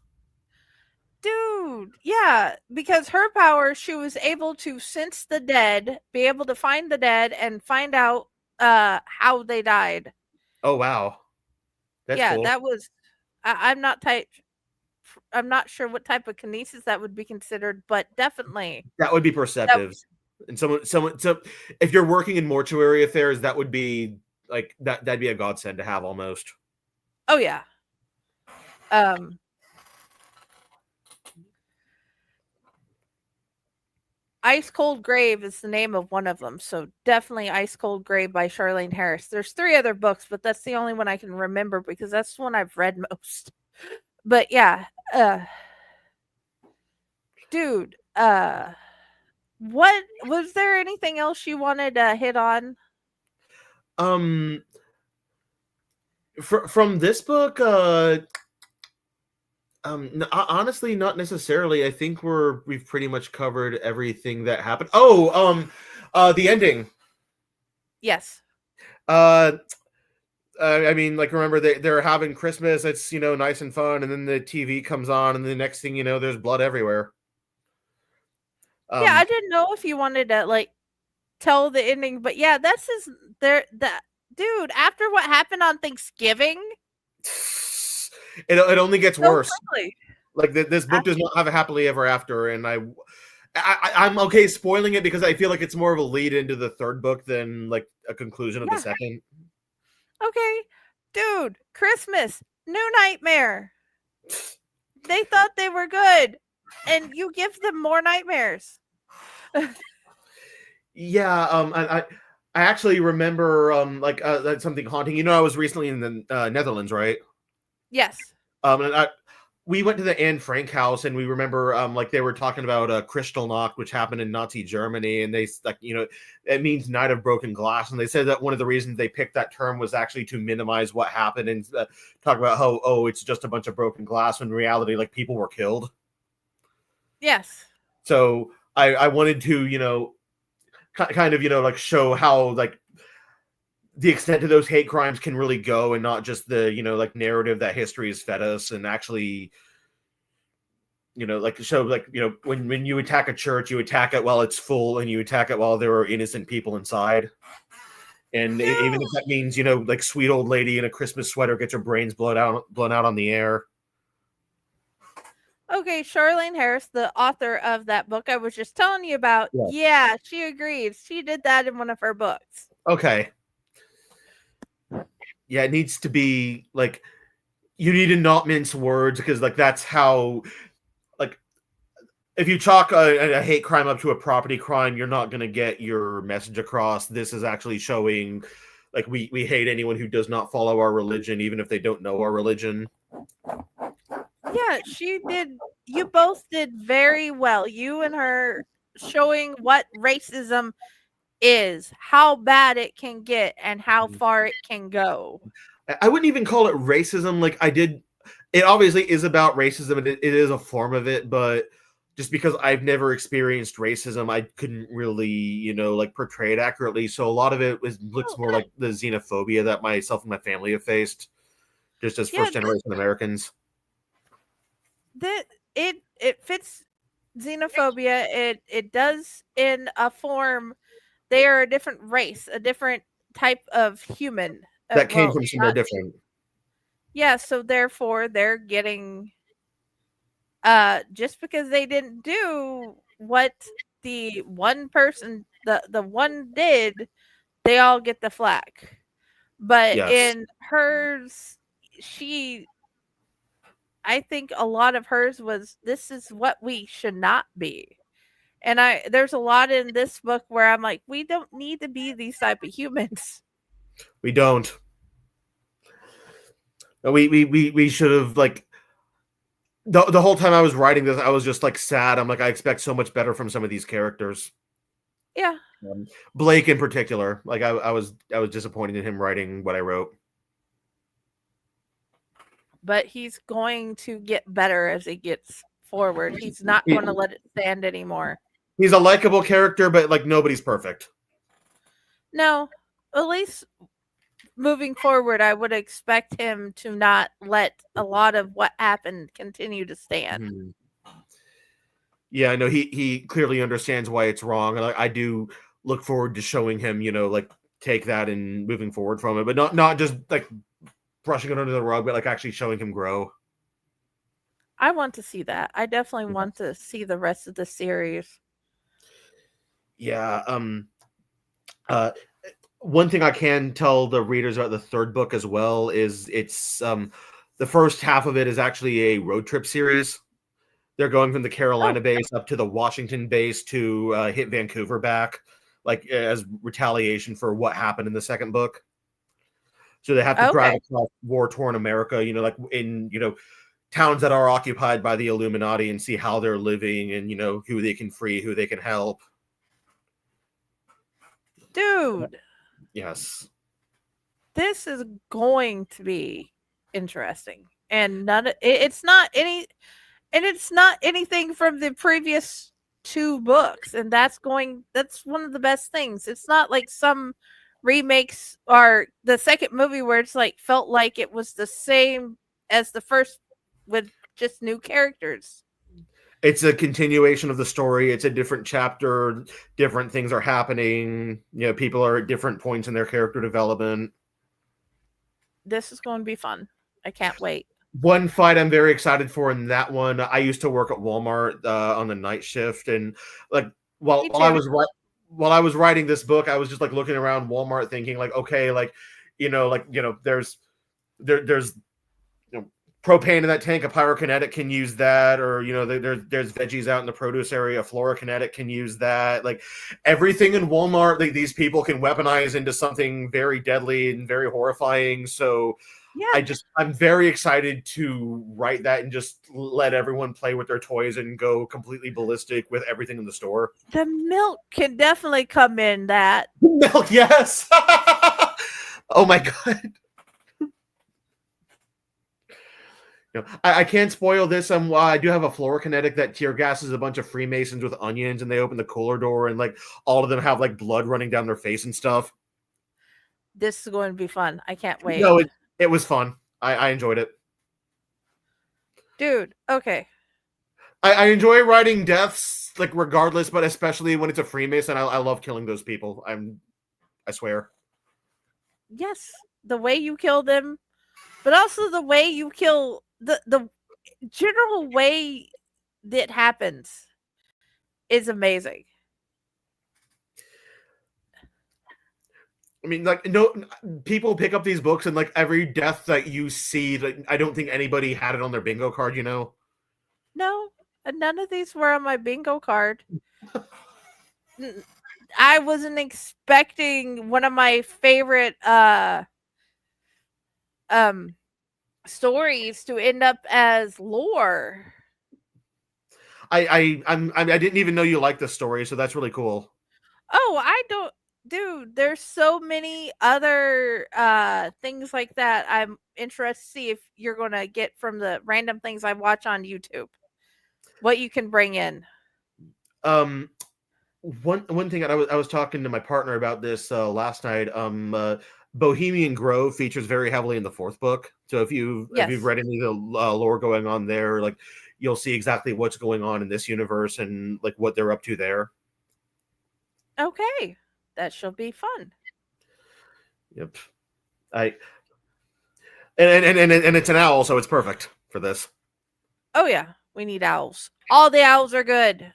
Dude, yeah, because her power, she was able to sense the dead, be able to find the dead, and find out how they died. Oh wow, that's cool. That was. I'm not sure what type of kinesis that would be considered, but definitely that would be perceptive. And so if you're working in mortuary affairs, that would be like that'd be a godsend to have almost. Oh yeah. Ice Cold Grave is the name of one of them. So definitely Ice Cold Grave by Charlaine Harris. There's 3 other books, but that's the only one I can remember because that's the one I've read most. But yeah, dude, what was there anything else you wanted to hit on? From this book, honestly, not necessarily. I think we've pretty much covered everything that happened. Oh, the ending. Yes. I mean, like, remember they're having Christmas. It's nice and fun, and then the TV comes on, and the next thing you know, there's blood everywhere. Yeah, I didn't know if you wanted to like tell the ending, but yeah, that's that dude. After what happened on Thanksgiving. It only gets worse. Quickly. Like this book does not have a happily ever after, and I'm okay spoiling it because I feel like it's more of a lead into the 3rd book than like a conclusion of the 2nd. Okay, dude, Christmas, New Nightmare. They thought they were good, and you give them more nightmares. Yeah, I actually remember that's something haunting. I was recently in the Netherlands, right? Yes. And we went to the Anne Frank house, and we remember like they were talking about Kristallnacht, which happened in Nazi Germany, and they it means night of broken glass, and they said that one of the reasons they picked that term was actually to minimize what happened and talk about how it's just a bunch of broken glass when in reality like people were killed. Yes. So I wanted to kind of like show how like the extent of those hate crimes can really go, and not just the like narrative that history has fed us, and actually like show like when you attack a church, you attack it while it's full, and you attack it while there are innocent people inside. And even if that means like sweet old lady in a Christmas sweater gets her brains blown out on the air. Okay, Charlaine Harris, the author of that book I was just telling you about, yeah, she agrees. She did that in one of her books. Okay. Yeah, it needs to be like you need to not mince words, because like that's how like if you chalk a hate crime up to a property crime, you're not going to get your message across. This is actually showing like we hate anyone who does not follow our religion, even if they don't know our religion. Yeah, she did. You both did very well. You and her showing what racism is how bad it can get and how far it can go. I wouldn't even call it racism. Like it obviously is about racism, and it is a form of it, but just because I've never experienced racism, I couldn't really, like portray it accurately. So a lot of it looks more like the xenophobia that myself and my family have faced, just as first generation Americans. It fits xenophobia. It does in a form. They are a different race, a different type of human that came from somewhere different. Yeah, so therefore they're getting just because they didn't do what the one person the one did, they all get the flack. But in hers, I think a lot of hers was, this is what we should not be. And there's a lot in this book where I'm like, we don't need to be these type of humans. We don't. We should have, like, the whole time I was writing this, I was just like sad. I'm like, I expect so much better from some of these characters. Yeah. Blake in particular, like I was disappointed in him writing what I wrote. But he's going to get better as he gets forward. He's not going to let it stand anymore. He's a likable character, but like nobody's perfect. No, at least moving forward, I would expect him to not let a lot of what happened continue to stand. Mm-hmm. Yeah, I know he clearly understands why it's wrong. And I do look forward to showing him, like take that and moving forward from it, but not just like brushing it under the rug, but like actually showing him grow. I want to see that. I definitely want to see the rest of the series. Yeah. One thing I can tell the readers about the third book as well is it's the first half of it is actually a road trip series. They're going from the Carolina base up to the Washington base to hit Vancouver back, like as retaliation for what happened in the second book. So they have to drive across war-torn America, like in, towns that are occupied by the Illuminati, and see how they're living and, who they can free, who they can help. Dude. Yes. This is going to be interesting. And it's not anything from the previous two books, and that's one of the best things. It's not like some remakes or the second movie where it's like felt like it was the same as the first with just new characters. It's a continuation of the story. It's a different chapter. Different things are happening. People are at different points in their character development. This is going to be fun. I can't wait. One fight I'm very excited for in that one. I used to work at Walmart on the night shift, and like while I was writing this book, I was just like looking around Walmart, thinking like, okay, like there's propane in that tank. A pyrokinetic can use that, or there's veggies out in the produce area. A fluorokinetic can use that. Like everything in Walmart, like, these people can weaponize into something very deadly and very horrifying. So. Yeah. I'm very excited to write that and just let everyone play with their toys and go completely ballistic with everything in the store. The milk can definitely come in that. Milk, yes. Oh my God. I can't spoil this. I do have a fluorokinetic that tear gases a bunch of Freemasons with onions, and they open the cooler door, and like all of them have like blood running down their face and stuff. This is going to be fun. I can't wait. No, it was fun. I enjoyed it. Dude, okay. I enjoy writing deaths, like regardless, but especially when it's a Freemason. I love killing those people. I swear. Yes, the way you kill them, but also the way you kill the general way that happens is amazing. I mean, like, no, people pick up these books, and like every death that you see, like, I don't think anybody had it on their bingo card, No, none of these were on my bingo card. I wasn't expecting one of my favorite stories to end up as lore. I didn't even know you liked this story, so that's really cool. Oh, I don't. dude, there's so many other things like that. I'm interested to see if you're gonna get from the random things I watch on YouTube. What you can bring in. Um, one thing I was talking to my partner about this last night. Bohemian Grove features very heavily in the fourth book. So if you've Yes. read any of the lore going on there, like you'll see exactly what's going on in this universe and like what they're up to there. Okay. That shall be fun. Yep. And it's an owl, so it's perfect for this. Oh yeah, we need owls. All the owls are good.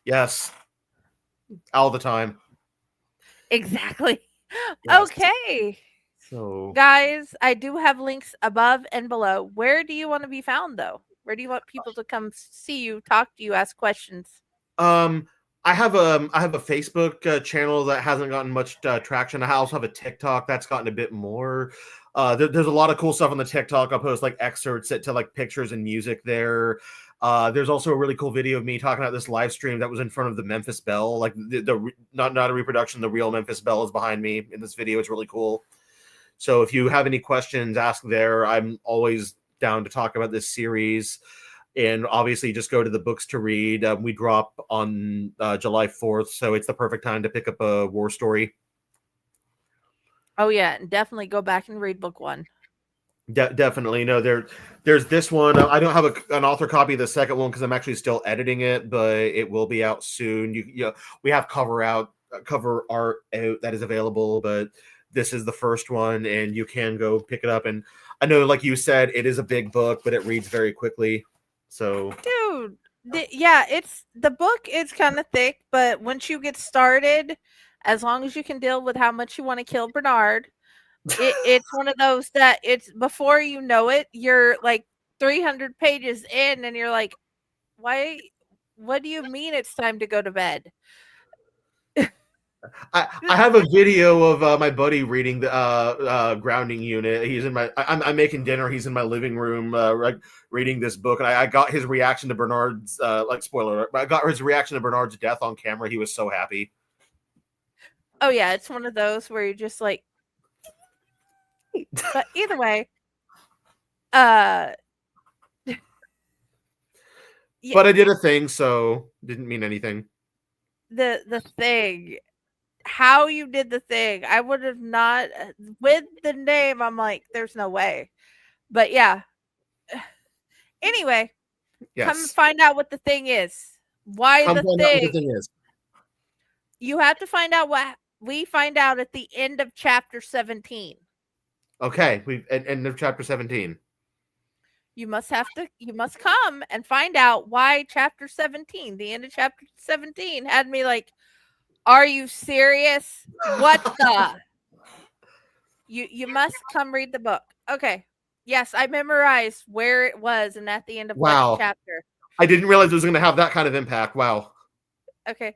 Yes. All the time. Exactly. Yes. Okay. So Guys, I do have links above and below. Where do you want to be found though? Where do you want people to come see you, talk to you, ask questions? I have a Facebook channel that hasn't gotten much traction. I also have a TikTok that's gotten a bit more. There's a lot of cool stuff on the TikTok. I'll post like excerpts to like pictures and music there. There's also a really cool video of me talking about this live stream that was in front of the Memphis Bell. Like the not a reproduction, the real Memphis Bell is behind me in this video. It's really cool. So if you have any questions, ask there. I'm always down to talk about this series. And obviously, just go to the books to read. We drop on July 4th, so it's the perfect time to pick up a war story. Oh yeah, and definitely go back and read book 1. Definitely. No, there's this one. I don't have an author copy of the second one because I'm actually still editing it, but it will be out soon. We have cover art out that is available, but this is the first one, and you can go pick it up. And I know, like you said, it is a big book, but it reads very quickly. So, dude, it's the book is kind of thick, but once you get started, as long as you can deal with how much you want to kill Bernard, it's one of those that it's before you know it, you're like 300 pages in, and you're like, why? What do you mean it's time to go to bed? I have a video of my buddy reading the grounding unit. He's in my. I'm making dinner. He's in my living room, reading this book, and I got his reaction to Bernard's. Spoiler! I got his reaction to Bernard's death on camera. He was so happy. Oh yeah, it's one of those where you're just like. But either way, yeah. But I did a thing, so didn't mean anything. The thing. How you did the thing, I would have not with the name. I'm like, there's no way. But yeah. Anyway, yes. Come find out what the thing is. Why come the find thing? Out what the thing is. You have to find out what we find out at the end of chapter 17. Okay, we end of chapter 17. You must come and find out why chapter 17, the end of chapter 17, had me like, are you serious? What the? You must come read the book. Okay. Yes, I memorized where it was and at the end of what chapter. I didn't realize it was going to have that kind of impact. Wow. Okay.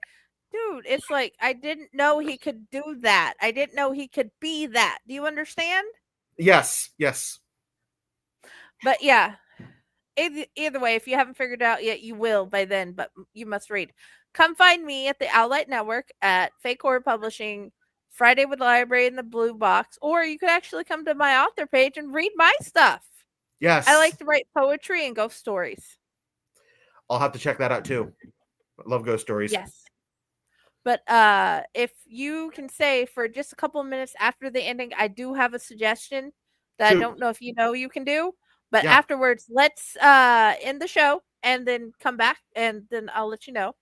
Dude, it's like I didn't know he could do that. I didn't know he could be that. Do you understand? Yes. But yeah. Either way, if you haven't figured it out yet, you will by then, but you must read. Come find me at the Owlite Network at Fake Horror Publishing, Friday with Library in the Blue Box, or you could actually come to my author page and read my stuff. Yes. I like to write poetry and ghost stories. I'll have to check that out too. I love ghost stories. Yes. But if you can say for just a couple of minutes after the ending, I do have a suggestion that I don't know if you know you can do. But afterwards, let's end the show and then come back and then I'll let you know.